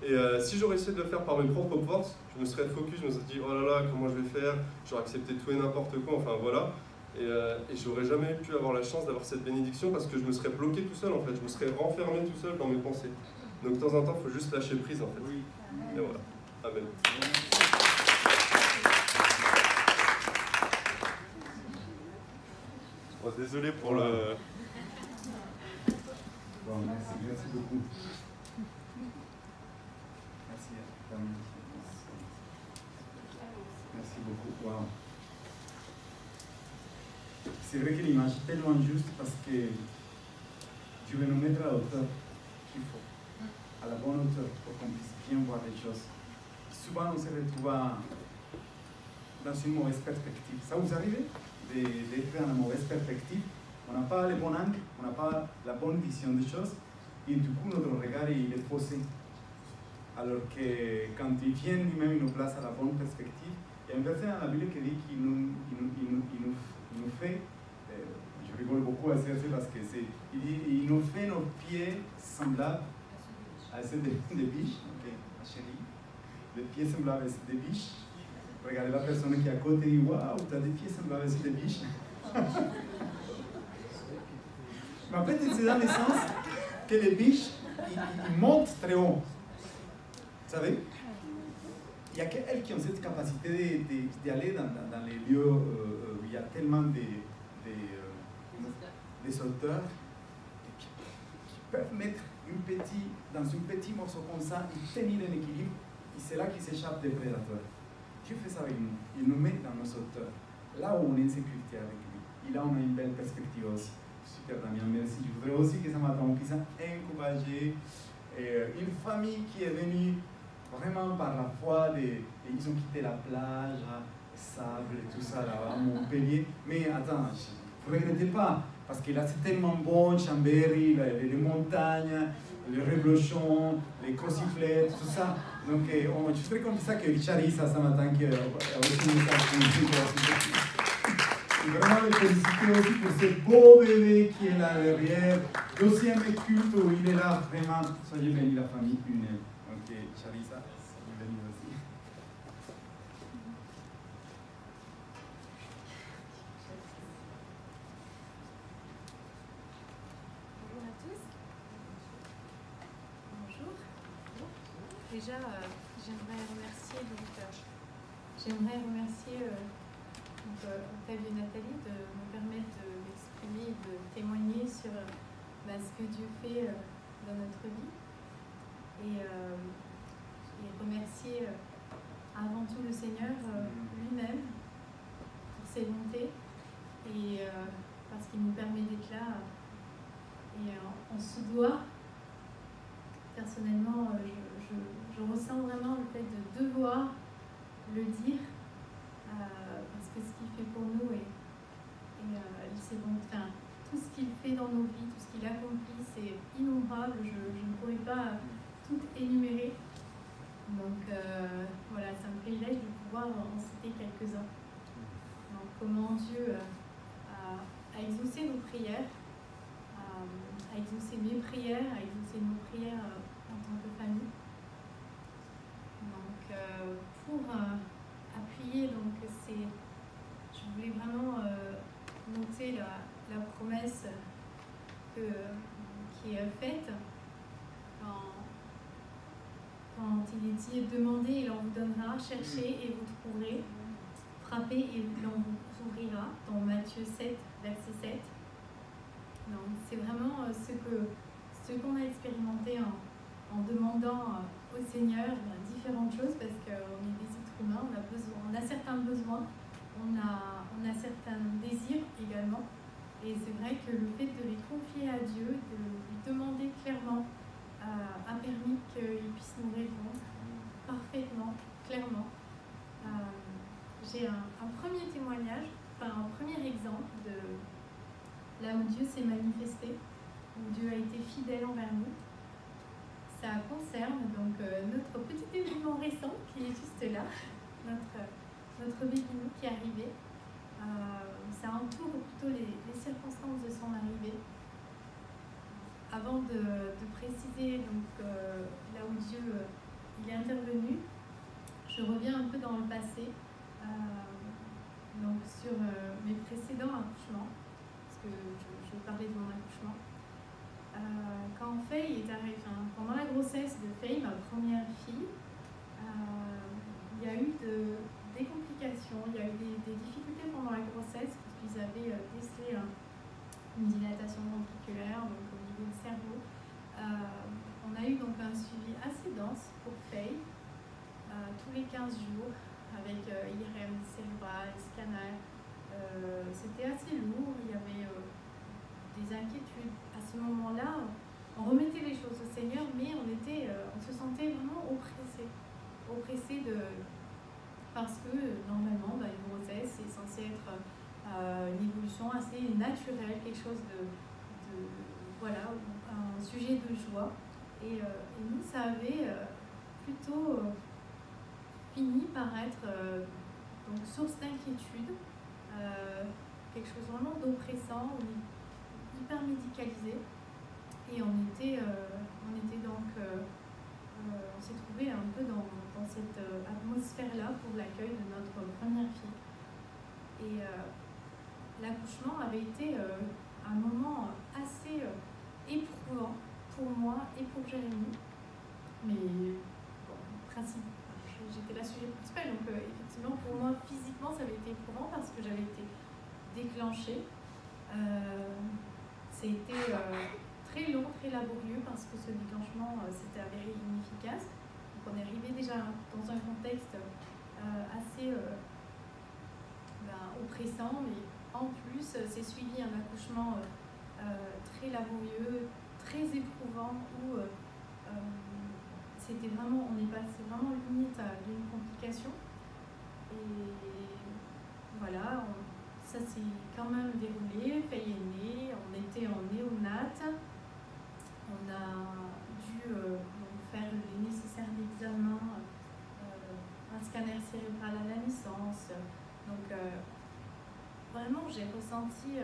Et si j'aurais essayé de le faire par mes propres forces, je me serais focus, je me serais dit, oh là là, comment je vais faire? J'aurais accepté tout et n'importe quoi, enfin voilà. Et j'aurais jamais pu avoir la chance d'avoir cette bénédiction parce que je me serais bloqué tout seul en fait. Je me serais renfermé tout seul dans mes pensées. Donc de temps en temps, il faut juste lâcher prise en fait. Oui. Et voilà. Amen. Oh, désolé pour le... Bon, merci beaucoup. Merci beaucoup. Wow. C'est vrai que l'image est tellement juste parce que tu veux nous mettre à la hauteur qu'il faut, à la bonne hauteur pour qu'on puisse bien voir les choses. Souvent, on se retrouve dans une mauvaise perspective. Ça vous arrive d'être dans une mauvaise perspective? On n'a pas le bon angle, on n'a pas la bonne vision des choses et du coup, notre regard il est faussé. Alors que quand il vient lui-même, il nous place à la bonne perspective. Il y a un verset dans la Bible qui dit qu'il nous fait, je rigole beaucoup à ce verset parce que il dit, il nous fait nos pieds semblables à ceux des biches. Ok, ma chérie, des pieds semblables à ceux des biches. Regardez la personne qui est à côté et dit, waouh, tu as des pieds semblables à ceux des biches. Mais en fait, c'est dans le sens que les biches, ils montent très haut. Vous savez, il n'y a qu'elles qui ont cette capacité d'aller dans les lieux où il y a tellement des sauteurs qui peuvent mettre dans un petit morceau comme ça et tenir un équilibre, et c'est là qu'ils s'échappent des prédateurs. Dieu fait ça avec nous, il nous met dans nos sauteurs, là où on est en sécurité avec lui, et là on a une belle perspective aussi. super Damien, merci. Je voudrais aussi que ce matin on puisse encourager une famille qui est venue vraiment par la foi, ils ont quitté la plage, le sable et tout ça là-bas, à Montpellier. Mais attends, vous ne regrettez pas, parce que là c'est tellement bon, Chambéry, les montagnes, les reblochons, les crociflettes, tout ça. Donc je suis très content que Richard Issa ce matin qui a aussi une message. Vraiment les féliciter aussi pour ce beau bébé qui est là derrière. Deuxième culte où il est là, vraiment, soyez bénis la famille une. Ok, Charissa, soyez bénis aussi. Bonjour à tous. Bonjour. Déjà, j'aimerais remercier Octavie et Nathalie de me permettre de m'exprimer, de témoigner sur ce que Dieu fait dans notre vie. Et remercier avant tout le Seigneur lui-même pour ses bontés et parce qu'il nous permet d'être là. Et on se doit, personnellement, je ressens vraiment le fait de devoir le dire. Parce que ce qu'il fait pour nous c'est bon, enfin, tout ce qu'il fait dans nos vies, tout ce qu'il accomplit, c'est innombrable. Je ne pourrais pas tout énumérer. Donc voilà, c'est un privilège de pouvoir en citer quelques-uns. Donc comment Dieu a exaucé nos prières, a exaucé mes prières, a exaucé nos prières en tant que famille. Donc pour appuyer, donc je voulais vraiment noter la promesse qui est faite quand il est dit demandez et l'on vous donnera, cherchez et vous trouverez, frappez et l'on vous ouvrira, dans Matthieu 7, verset 7. Donc c'est vraiment ce qu'on a expérimenté en demandant au Seigneur différentes choses, parce qu'on est des êtres humains, on a certains besoins, on a certains désirs également, et c'est vrai que le fait de les confier à Dieu, de lui demander clairement, a permis qu'il puisse nous répondre parfaitement, clairement. J'ai un premier témoignage, un premier exemple de là où Dieu s'est manifesté, où Dieu a été fidèle envers nous. Ça concerne donc notre petit événement récent qui est juste là, notre bébinou qui est arrivé. Ça entoure plutôt les circonstances de son arrivée. Avant de préciser donc, là où Dieu il est intervenu, je reviens un peu dans le passé, donc sur mes précédents accouchements, parce que je parlais de mon accouchement. Quand Faye est arrivée, pendant la grossesse de Faye, ma première fille, il y a eu des complications, il y a eu des difficultés pendant la grossesse, parce qu'ils avaient décelé une dilatation ventriculaire, donc au niveau du cerveau. On a eu donc un suivi assez dense pour Faye, tous les 15 jours, avec IRM cérébral, scanner. C'était assez lourd, il y avait des inquiétudes. À ce moment-là, on remettait les choses au Seigneur, mais on se sentait vraiment oppressé parce que normalement, une grossesse est censée être une évolution assez naturelle, quelque chose voilà, un sujet de joie. Et nous, ça avait plutôt fini par être donc source d'inquiétude, quelque chose vraiment d'oppressant, hyper médicalisé. Et on s'est trouvé un peu dans cette atmosphère-là pour l'accueil de notre première fille. Et l'accouchement avait été un moment assez éprouvant pour moi et pour Jérémy. Mais j'étais la sujet principal, donc effectivement pour moi physiquement ça avait été éprouvant parce que j'avais été déclenchée. C'était très long, très laborieux parce que ce déclenchement s'était avéré inefficace. Donc on est arrivé déjà dans un contexte assez oppressant, mais en plus c'est suivi un accouchement très laborieux, très éprouvant, où c'était vraiment, on est passé vraiment limite à une complication. Et voilà, ça s'est quand même déroulé, Faye est née, on était en néonate, on a dû faire les nécessaires examens, un scanner cérébral à la naissance. Donc vraiment j'ai ressenti,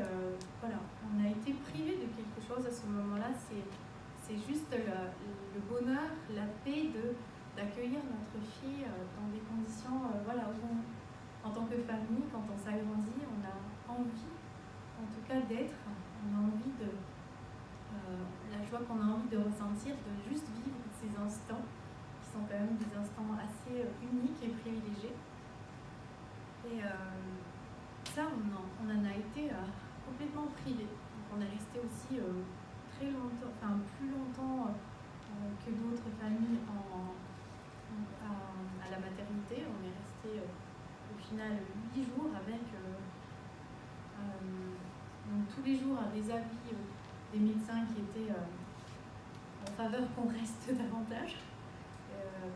voilà, on a été privé de quelque chose à ce moment-là. C'est juste le bonheur, la paix d'accueillir notre fille dans des conditions, voilà, où en tant que famille, quand on s'agrandit, on a envie, en tout cas d'être, on a envie de, la joie qu'on a envie de ressentir, de juste vivre ces instants, qui sont quand même des instants assez uniques et privilégiés. Et ça, on en a été complètement privé. Donc on est resté aussi très longtemps, enfin plus longtemps que d'autres familles à la maternité. On est resté au final 8 jours avec donc tous les jours des avis des médecins qui étaient en faveur qu'on reste davantage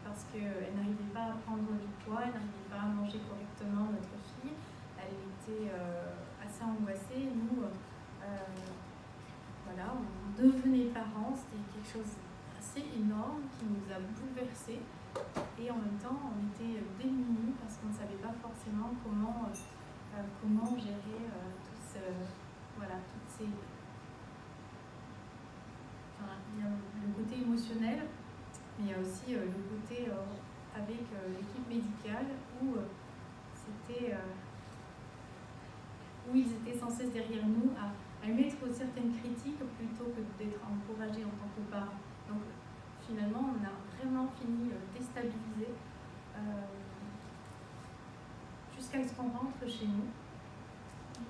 parce qu'elle n'arrivait pas à prendre du poids, elle n'arrivait pas à manger correctement, notre fille. Elle était assez angoissée. Nous, voilà, on devenait parents, c'était quelque chose d'assez énorme qui nous a bouleversés. Et en même temps, on était démunis parce qu'on ne savait pas forcément comment gérer voilà, toutes ces... Enfin, il y a le côté émotionnel, mais il y a aussi le côté avec l'équipe médicale où ils étaient sans cesse derrière nous à émettre certaines critiques plutôt que d'être encouragés en tant que parents. Donc finalement, on a vraiment fini déstabilisé jusqu'à ce qu'on rentre chez nous.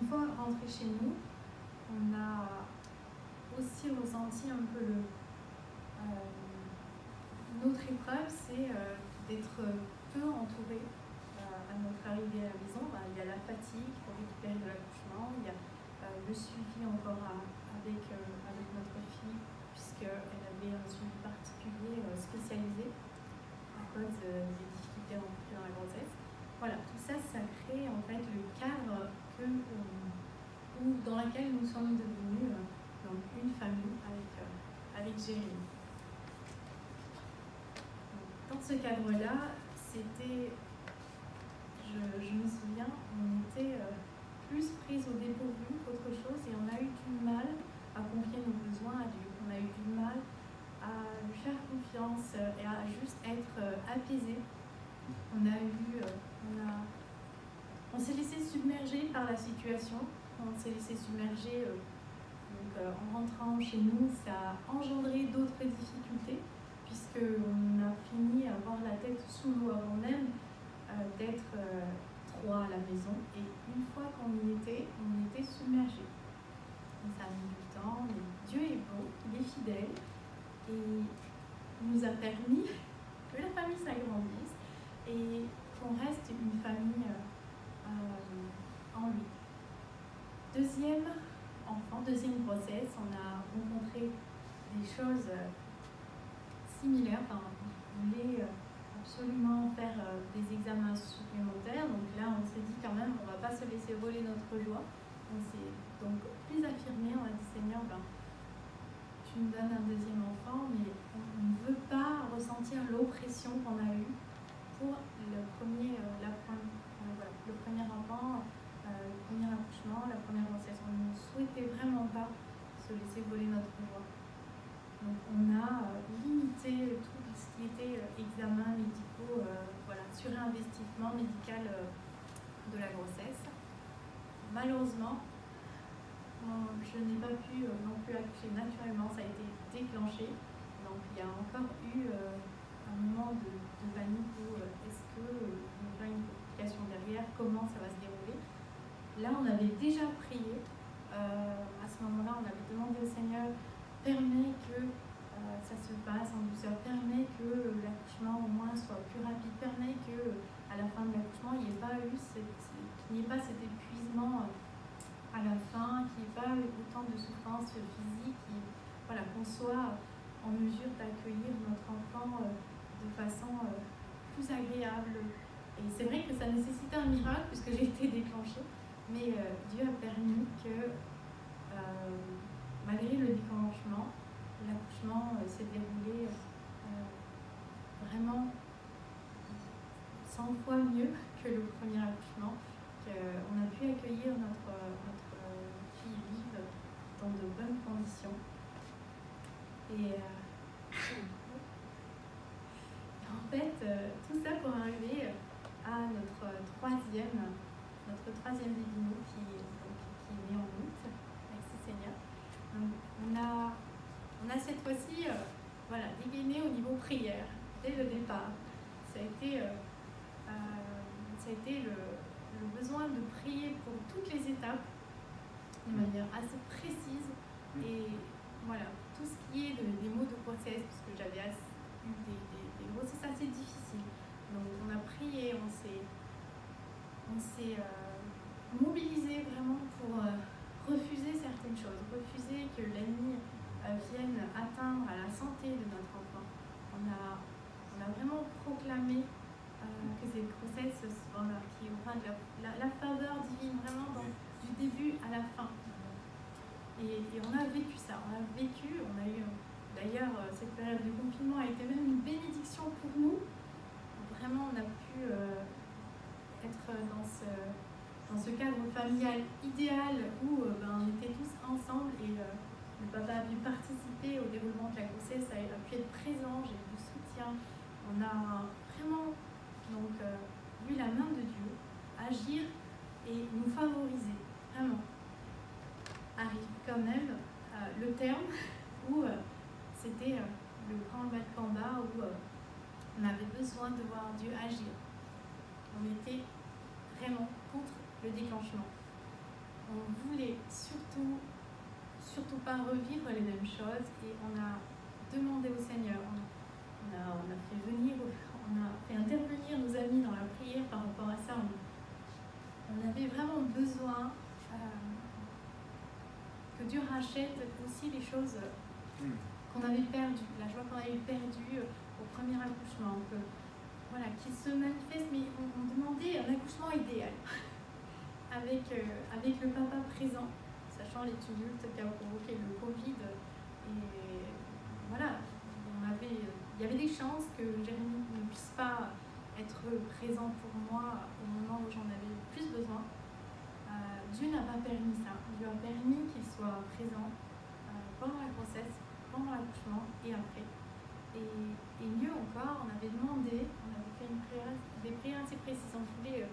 Une fois rentré chez nous, on a aussi ressenti un peu notre épreuve, c'est d'être peu entouré à notre arrivée à la maison. Il y a la fatigue pour récupérer de l'accouchement, il y a le suivi encore avec notre fille, puisqu'elle avait un suivi particulier spécialisé à cause des difficultés rencontrées dans la grossesse. Voilà, tout ça, ça crée en fait le cadre dans lequel nous sommes devenus donc une famille avec Jérémy. Dans ce cadre-là, c'était, je me souviens, on était plus prise au dépourvu qu'autre chose et on a eu du mal à confier nos besoins à Dieu. On a eu du mal à lui faire confiance et à juste être apaisé. On s'est laissé submerger par la situation, on s'est laissé submerger en rentrant chez nous, ça a engendré d'autres difficultés puisqu'on a fini à avoir la tête sous l'eau avant même d'être 3 à la maison, et une fois qu'on y était, on était submergé. Ça a mis du temps, mais Dieu est beau, il est fidèle et il nous a permis que la famille s'agrandisse et qu'on reste une famille en lui. Deuxième enfant, deuxième grossesse, on a rencontré des choses similaires. Enfin, on voulait absolument faire des examens supplémentaires. Donc là, on s'est dit quand même, on ne va pas se laisser voler notre joie. On s'est donc plus affirmé, on a dit Seigneur, tu nous donnes un deuxième enfant, mais on ne veut pas ressentir l'oppression qu'on a eue pour le premier enfant, le premier accouchement, la première grossesse. On ne souhaitait vraiment pas se laisser voler notre joie. Donc on a limité tout ce qui était examens médicaux, surinvestissement médical de la grossesse. Malheureusement, je n'ai pas pu non plus accoucher naturellement, ça a été déclenché. Donc il y a encore eu un moment de panique où est-ce qu'il y aura une complication derrière, comment ça va se dérouler. Là, on avait déjà prié. À ce moment-là, on avait demandé au Seigneur, permet que ça se passe en douceur, permet que l'accouchement au moins soit plus rapide, permet que à la fin de l'accouchement, il n'y ait pas cet épuisement à la fin, qu'il n'y ait pas autant de souffrance physique, voilà, qu'on soit en mesure d'accueillir notre enfant de façon plus agréable. Et c'est vrai que ça nécessitait un miracle puisque j'ai été déclenchée, mais Dieu a permis que, malgré le déclenchement, l'accouchement s'est déroulé vraiment 100 fois mieux que le premier accouchement, qu'on a pu accueillir notre fille vive dans de bonnes conditions. Et en fait, tout ça pour arriver à notre troisième bébé qui est né en août, merci Seigneur. Donc, on a cette fois-ci voilà, dégainé au niveau prière dès le départ. Ça a été le besoin de prier pour toutes les étapes de manière assez précise et voilà, tout ce qui est des mots de grossesse, parce que j'avais eu des grossesses assez difficiles. Donc on a prié, on s'est mobilisé vraiment pour refuser certaines choses, refuser que l'ennemi vienne atteindre à la santé de notre enfant. On a vraiment proclamé que cette grossesse, voilà, qui aura de la faveur divine vraiment du début à la fin. Et on a vécu ça, on a eu, d'ailleurs, cette période de confinement a été même une bénédiction pour nous. Vraiment, on a pu être dans ce cadre familial idéal où on était tous ensemble et le papa a pu participer au déroulement de la grossesse, a pu être présent, j'ai eu du soutien. On a vraiment donc, vu la main de Dieu agir et nous favoriser, vraiment. Arrive quand même le terme où c'était le grand bas de combat où on avait besoin de voir Dieu agir. On était vraiment contre le déclenchement. On voulait surtout pas revivre les mêmes choses et on a demandé au Seigneur, on a fait intervenir nos amis dans la prière par rapport à ça. On avait vraiment besoin que Dieu rachète aussi les choses qu'on avait perdues, la joie qu'on avait perdue au premier accouchement, voilà, qui se manifeste, mais on demandait un accouchement idéal, avec le papa présent, sachant les tumultes qu'a provoqué le Covid, et voilà, il y avait des chances que Jérémy ne puisse pas être présent pour moi au moment où j'en avais le plus besoin. Dieu n'a pas permis ça. Dieu a permis qu'il soit présent pendant la grossesse, pendant l'accouchement et après. Et mieux encore, on avait demandé, on avait fait des prières assez précises. On voulait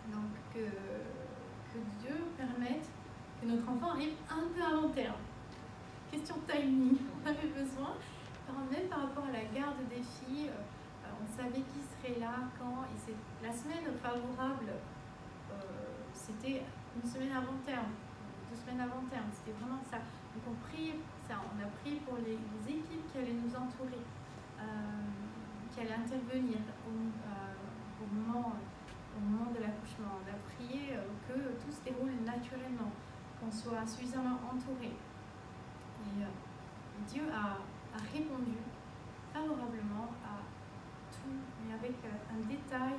donc que Dieu permette que notre enfant arrive un peu avant terme. Question timing, on avait besoin, même par rapport à la garde des filles, on savait qui serait là, quand, et c'est la semaine favorable, c'était une semaine avant terme, 2 semaines avant terme, c'était vraiment ça. Donc on priait pour ça, on a prié pour les équipes qui allaient nous entourer, qui allaient intervenir au moment de l'accouchement. On a prié que tout se déroule naturellement, qu'on soit suffisamment entouré. Et Dieu a répondu favorablement à tout, mais avec un détail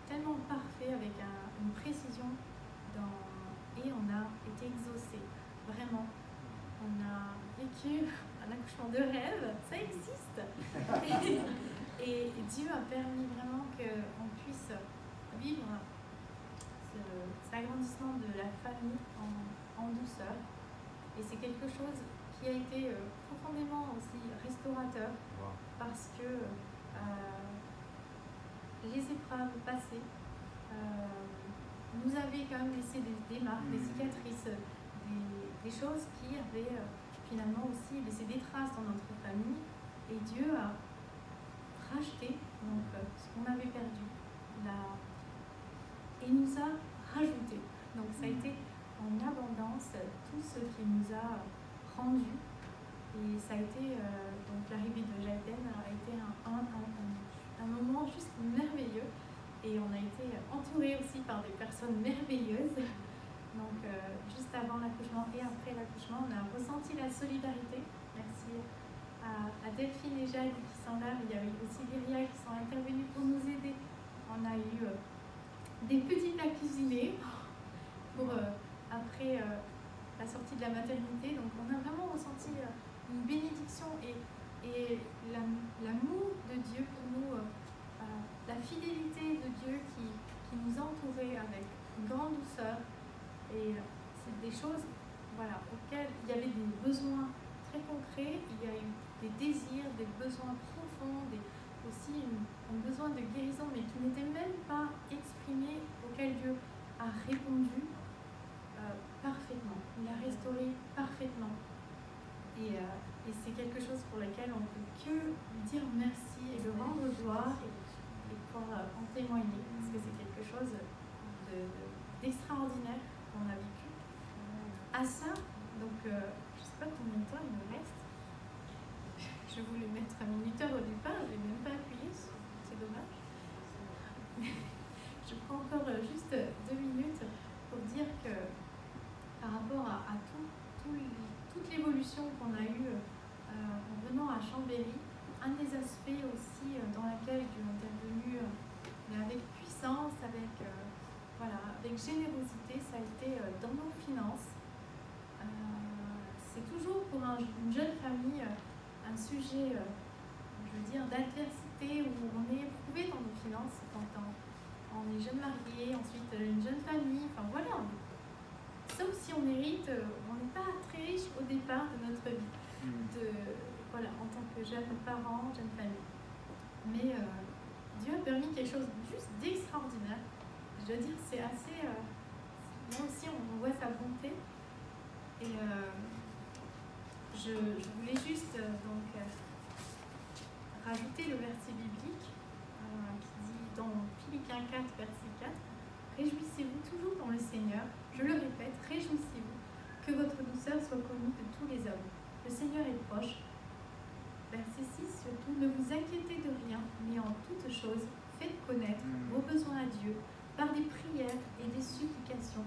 tellement parfait, avec une précision, et on a été exaucés, vraiment. On a vécu un accouchement de rêve, ça existe. Et Dieu a permis vraiment qu'on puisse vivre cet agrandissement de la famille en douceur. Et c'est quelque chose qui a été profondément aussi restaurateur, parce que les épreuves passées nous avaient quand même laissé des marques, des cicatrices, des choses qui avaient finalement aussi laissé des traces dans notre famille. Et Dieu a racheté donc, ce qu'on avait perdu et nous a rajouté. Donc ça a été en abondance tout ce qui nous a rendu. Et ça a été, donc l'arrivée de Jaden a été un moment juste merveilleux. Et on a été entourés aussi par des personnes merveilleuses. Donc, juste avant l'accouchement et après l'accouchement, on a ressenti la solidarité. Merci à Delphine et Jacques qui sont là, mais il y a eu aussi Lyria qui sont intervenus pour nous aider. On a eu des petites à cuisiner pour après la sortie de la maternité. Donc, on a vraiment ressenti une bénédiction et l'amour de Dieu pour nous, la fidélité de Dieu qui nous entourait avec une grande douceur. Et c'est des choses auxquelles il y avait des besoins très concrets, il y a eu des désirs, des besoins profonds, aussi un besoin de guérison, mais qui n'était même pas exprimé, auquel Dieu a répondu parfaitement. Il a restauré parfaitement. Et c'est quelque chose pour lequel on ne peut que dire merci et le rendre gloire et pouvoir en témoigner, parce que c'est quelque chose d'extraordinaire qu'on a vécu. À ça, donc je ne sais pas combien de temps il me reste. Je voulais mettre un minuteur au départ, je ne l'ai même pas appuyé, c'est dommage. Je prends encore juste 2 minutes pour dire que par rapport à toute l'évolution qu'on a eue en venant à Chambéry, un des aspects aussi dans lequel Dieu est intervenu, mais avec puissance, avec générosité, ça a été dans nos finances. C'est toujours pour une jeune famille un sujet, d'adversité où on est éprouvé dans nos finances quand on est jeune marié, ensuite une jeune famille, sauf si on hérite, on n'est pas très riche au départ de notre vie, en tant que jeune parent, jeune famille. Mais Dieu a permis quelque chose juste d'extraordinaire. Je dois dire, c'est assez... là aussi, on voit sa bonté. Et je voulais juste rajouter le verset biblique qui dit dans Philippiens 4, verset 4, « Réjouissez-vous toujours dans le Seigneur. Je le répète, réjouissez-vous, que votre douceur soit connue de tous les hommes. Le Seigneur est proche. » Verset 6, surtout, « Ne vous inquiétez de rien, mais en toutes choses, faites connaître vos besoins à Dieu par des prières et des supplications,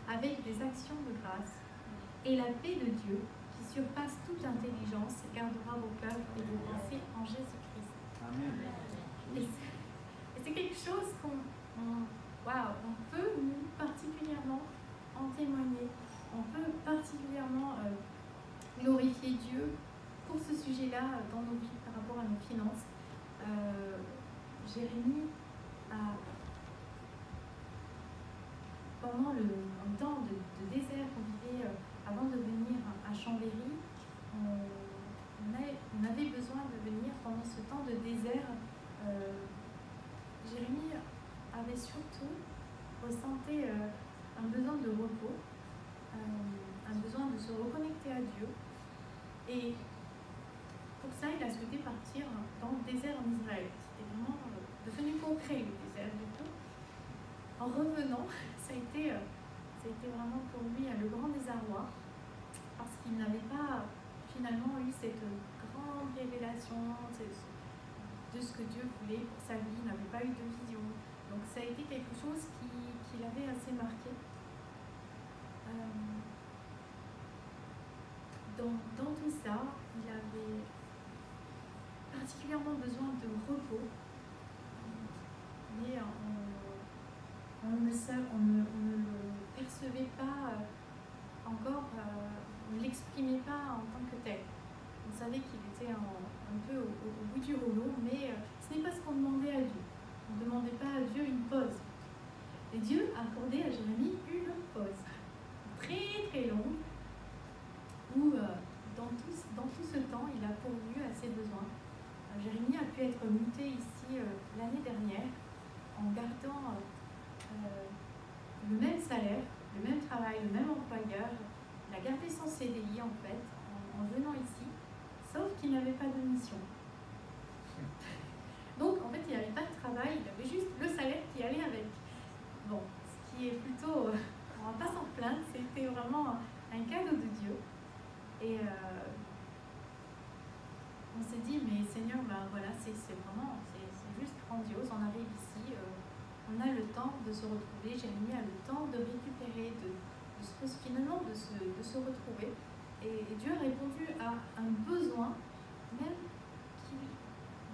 avec des actions de grâce. Et la paix de Dieu, qui surpasse toute intelligence, gardera vos cœurs et vos pensées en Jésus-Christ. » Et c'est quelque chose qu'on peut nous particulièrement en témoigner. On peut particulièrement glorifier Dieu pour ce sujet-là dans nos vies par rapport à nos finances. Jérémie pendant le temps de désert qu'on vivait avant de venir à Chambéry, on avait besoin de venir pendant ce temps de désert. Jérémie avait surtout ressenti un besoin de repos, un besoin de se reconnecter à Dieu. Et pour ça, il a souhaité partir dans le désert en Israël. C'était vraiment devenu concret, le désert du coup. En revenant, ça a été vraiment pour lui le grand désarroi, parce qu'il n'avait pas finalement eu cette grande révélation de ce que Dieu voulait pour sa vie, il n'avait pas eu de vision. Donc ça a été quelque chose qui l'avait assez marqué. Dans tout ça, il avait particulièrement besoin de repos, mais on ne le percevait pas encore, on ne l'exprimait pas en tant que tel. On savait qu'il était un peu au bout du rouleau, mais ce n'est pas ce qu'on demandait à Dieu. On ne demandait pas à Dieu une pause. Et Dieu a accordé à Jérémie une pause, très très longue, où dans tout ce temps, il a pourvu à ses besoins. Jérémie a pu être muté ici l'année dernière en gardant le même salaire, le même travail, le même employeur. Il a gardé son CDI en fait en venant ici, sauf qu'il n'avait pas de mission. Donc en fait il n'avait pas de travail, il avait juste le salaire qui allait avec. Bon, ce qui est plutôt, on ne va pas s'en plaindre, c'était vraiment un cadeau de Dieu. Et on s'est dit, mais Seigneur, c'est juste grandiose, on arrive ici, on a le temps de se retrouver, Jérémie a le temps de récupérer, finalement de se retrouver. Et Dieu a répondu à un besoin, même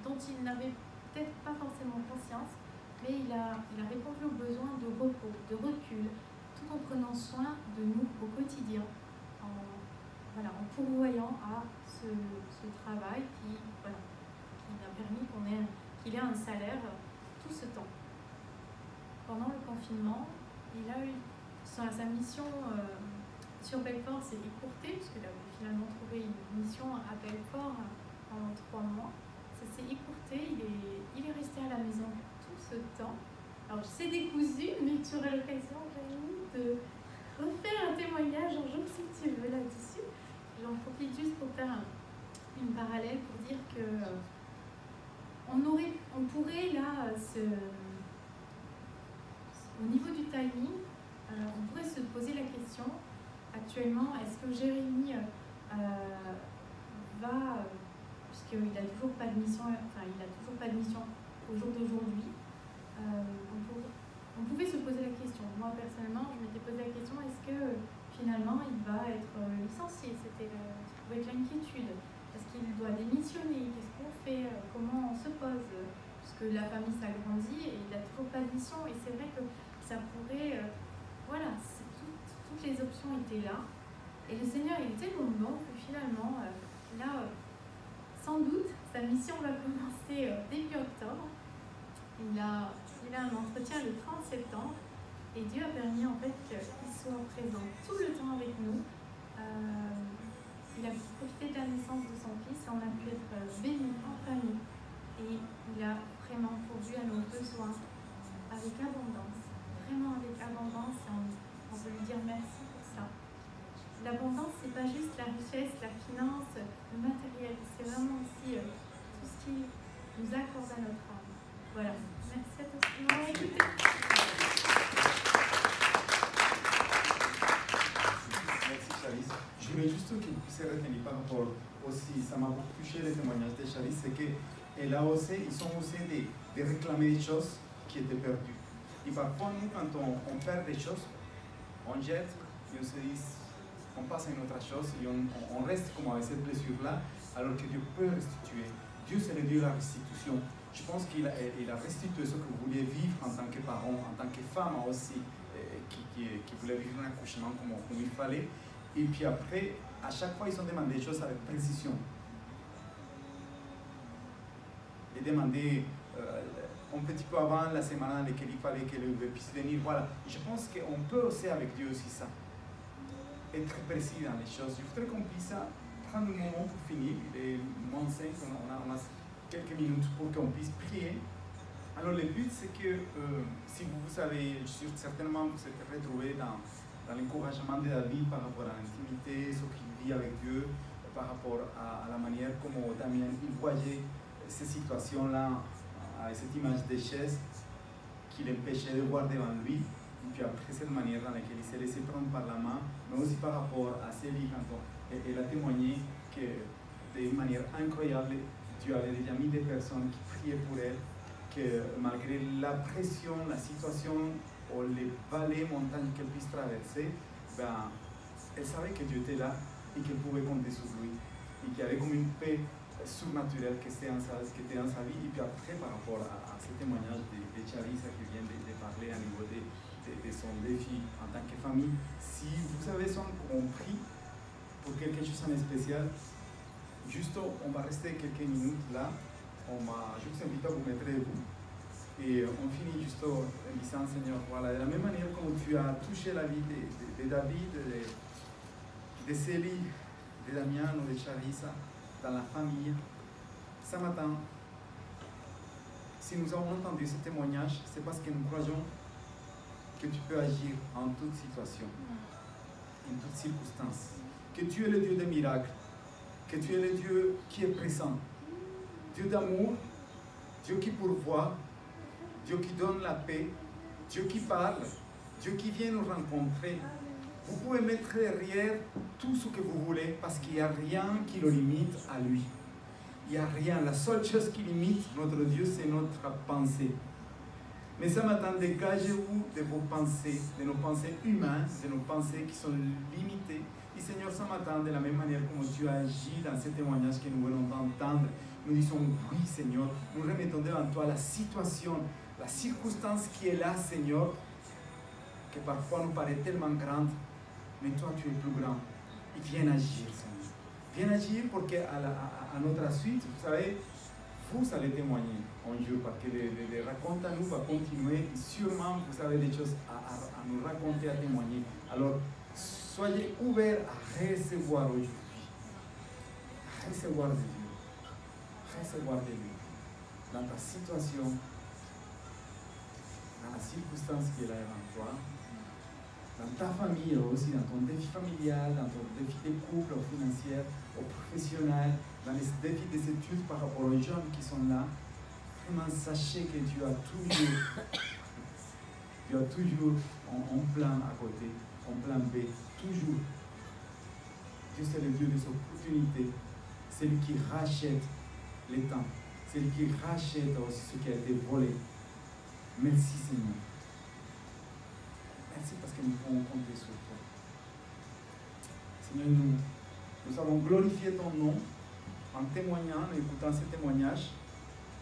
dont il n'avait peut-être pas forcément conscience, mais il a répondu au besoin de repos, de recul, tout en prenant soin de nous au quotidien, en pourvoyant à ce travail qui a permis qu'il ait un salaire tout ce temps. Pendant le confinement, il a eu sa mission sur Belfort s'est écourtée, puisqu'il avait finalement trouvé une mission à Belfort pendant 3 mois. Ça s'est écourté, il est resté à la maison tout ce temps. Alors c'est décousu, mais tu auras l'occasion, Jérémy, de refaire un témoignage un jour si tu veux là-dessus. J'en profite juste pour faire une parallèle pour dire que on pourrait là, au niveau du timing, on pourrait se poser la question actuellement, est-ce que Jérémy va, puisqu'il n'a toujours pas de mission, au jour d'aujourd'hui, on pouvait se poser la question. Moi personnellement, je m'étais posé la question, est-ce que finalement il va être licencié? Ça pouvait être l'inquiétude. Est-ce qu'il doit démissionner? Qu'est-ce qu'on fait? Comment on se pose? Parce que la famille s'agrandit et il n'a toujours pas de mission. Et c'est vrai que ça pourrait... toutes les options étaient là. Et le Seigneur, il était tellement bon que finalement, sans doute, sa mission va commencer début octobre. Il a un entretien le 30 septembre. Et Dieu a permis en fait qu'il soit présent tout le temps avec nous. Il a profité de la naissance de son fils et on a pu être bénis en famille. Et il a vraiment pourvu à nos besoins avec abondance. Vraiment avec abondance. Et on veut lui dire merci pour ça. L'abondance, c'est pas juste la richesse, la finance, le matériel. C'est vraiment aussi tout ce qui nous accorde à notre âme. Voilà. Merci à tous qui m'ont écouté. Je voulais juste que vous puissiez retenir par rapport aussi, ça m'a beaucoup touché le témoignage de Charis, c'est qu'ils ont osé de réclamer des choses qui étaient perdues. Et parfois, nous, quand on perd des choses, on jette et on se dit, on passe à une autre chose et on reste comme avec cette blessure-là, alors que Dieu peut restituer. Dieu, c'est le Dieu de la restitution. Je pense qu'il a restitué ce que vous vouliez vivre en tant que parent, en tant que femme aussi, qui voulait vivre un accouchement comme il fallait. Et puis après, à chaque fois, ils ont demandé des choses avec précision. Et demandé un petit peu avant la semaine dans laquelle il fallait que le bébé puisse venir. Voilà. Je pense qu'on peut aussi avec Dieu aussi ça. Être précis dans les choses. Je voudrais qu'on puisse prendre un moment pour finir. Il est moins 5, on a quelques minutes pour qu'on puisse prier. Alors le but c'est que si vous savez, certainement vous êtes retrouvés dans l'encouragement de David par rapport à l'intimité, ce qu'il vit avec Dieu, par rapport à la manière comme Damien il voyait ces situations-là, avec cette image de chaise qui l'empêchait de voir devant lui, et puis après cette manière dans laquelle il s'est laissé prendre par la main, mais aussi par rapport à ses vies quand elle a témoigné que d'une manière incroyable, Dieu avait déjà mis des personnes qui priaient pour elle, que malgré la pression, la situation, ou les vallées, montagnes qu'elle puisse traverser, elle savait que Dieu était là et qu'elle pouvait compter sur lui. Et qu'il y avait comme une paix surnaturelle qui était en sa vie. Et puis après, par rapport à ce témoignage de Charissa qui vient de parler à niveau de son défi en tant que famille, si vous avez compris pour quelque chose en spécial, juste on va rester quelques minutes là. Je vous invite à vous mettre debout. Et on finit juste en disant, Seigneur, voilà, de la même manière comme tu as touché la vie de David, de Célie, de Damien ou de Charissa, dans la famille, ce matin, si nous avons entendu ce témoignage, c'est parce que nous croyons que tu peux agir en toute situation, en toute circonstance, que tu es le Dieu des miracles, que tu es le Dieu qui est présent, Dieu d'amour, Dieu qui pourvoit, Dieu qui donne la paix, Dieu qui parle, Dieu qui vient nous rencontrer. Vous pouvez mettre derrière tout ce que vous voulez parce qu'il n'y a rien qui le limite à lui. Il n'y a rien. La seule chose qui limite notre Dieu, c'est notre pensée. Mais ce matin, dégagez-vous de vos pensées, de nos pensées humaines, de nos pensées qui sont limitées. Et Seigneur, ce matin, de la même manière comme tu as agi dans ce témoignage que nous venons d'entendre, nous disons oui, Seigneur. Nous remettons devant toi la situation, la circonstance qui est là, Seigneur, que parfois nous paraît tellement grande, mais toi, tu es plus grand. Et viens agir, Seigneur. Viens agir pour qu'à notre suite, vous savez, vous allez témoigner un jour, parce que les racontes à nous va continuer. Et sûrement, vous avez des choses à nous raconter, à témoigner. Alors, soyez ouverts à recevoir aujourd'hui. À recevoir de Dieu. Recevoir de Dieu. Dans ta situation, dans la circonstance qui est là devant toi, dans ta famille aussi, dans ton défi familial, dans ton défi de couple, ou financier, ou professionnel, dans les défis des études par rapport aux jeunes qui sont là. Vraiment, sachez que tu as toujours un plan à côté, un plan B, toujours. Dieu, c'est le Dieu des opportunités, c'est lui qui rachète les temps, c'est lui qui rachète aussi ce qui a été volé. Merci Seigneur. Merci parce que nous pouvons compter sur toi. Seigneur, nous avons glorifié ton nom en témoignant, en écoutant ces témoignages.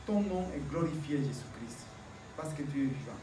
Ton nom est glorifié, Jésus-Christ, parce que tu es vivant.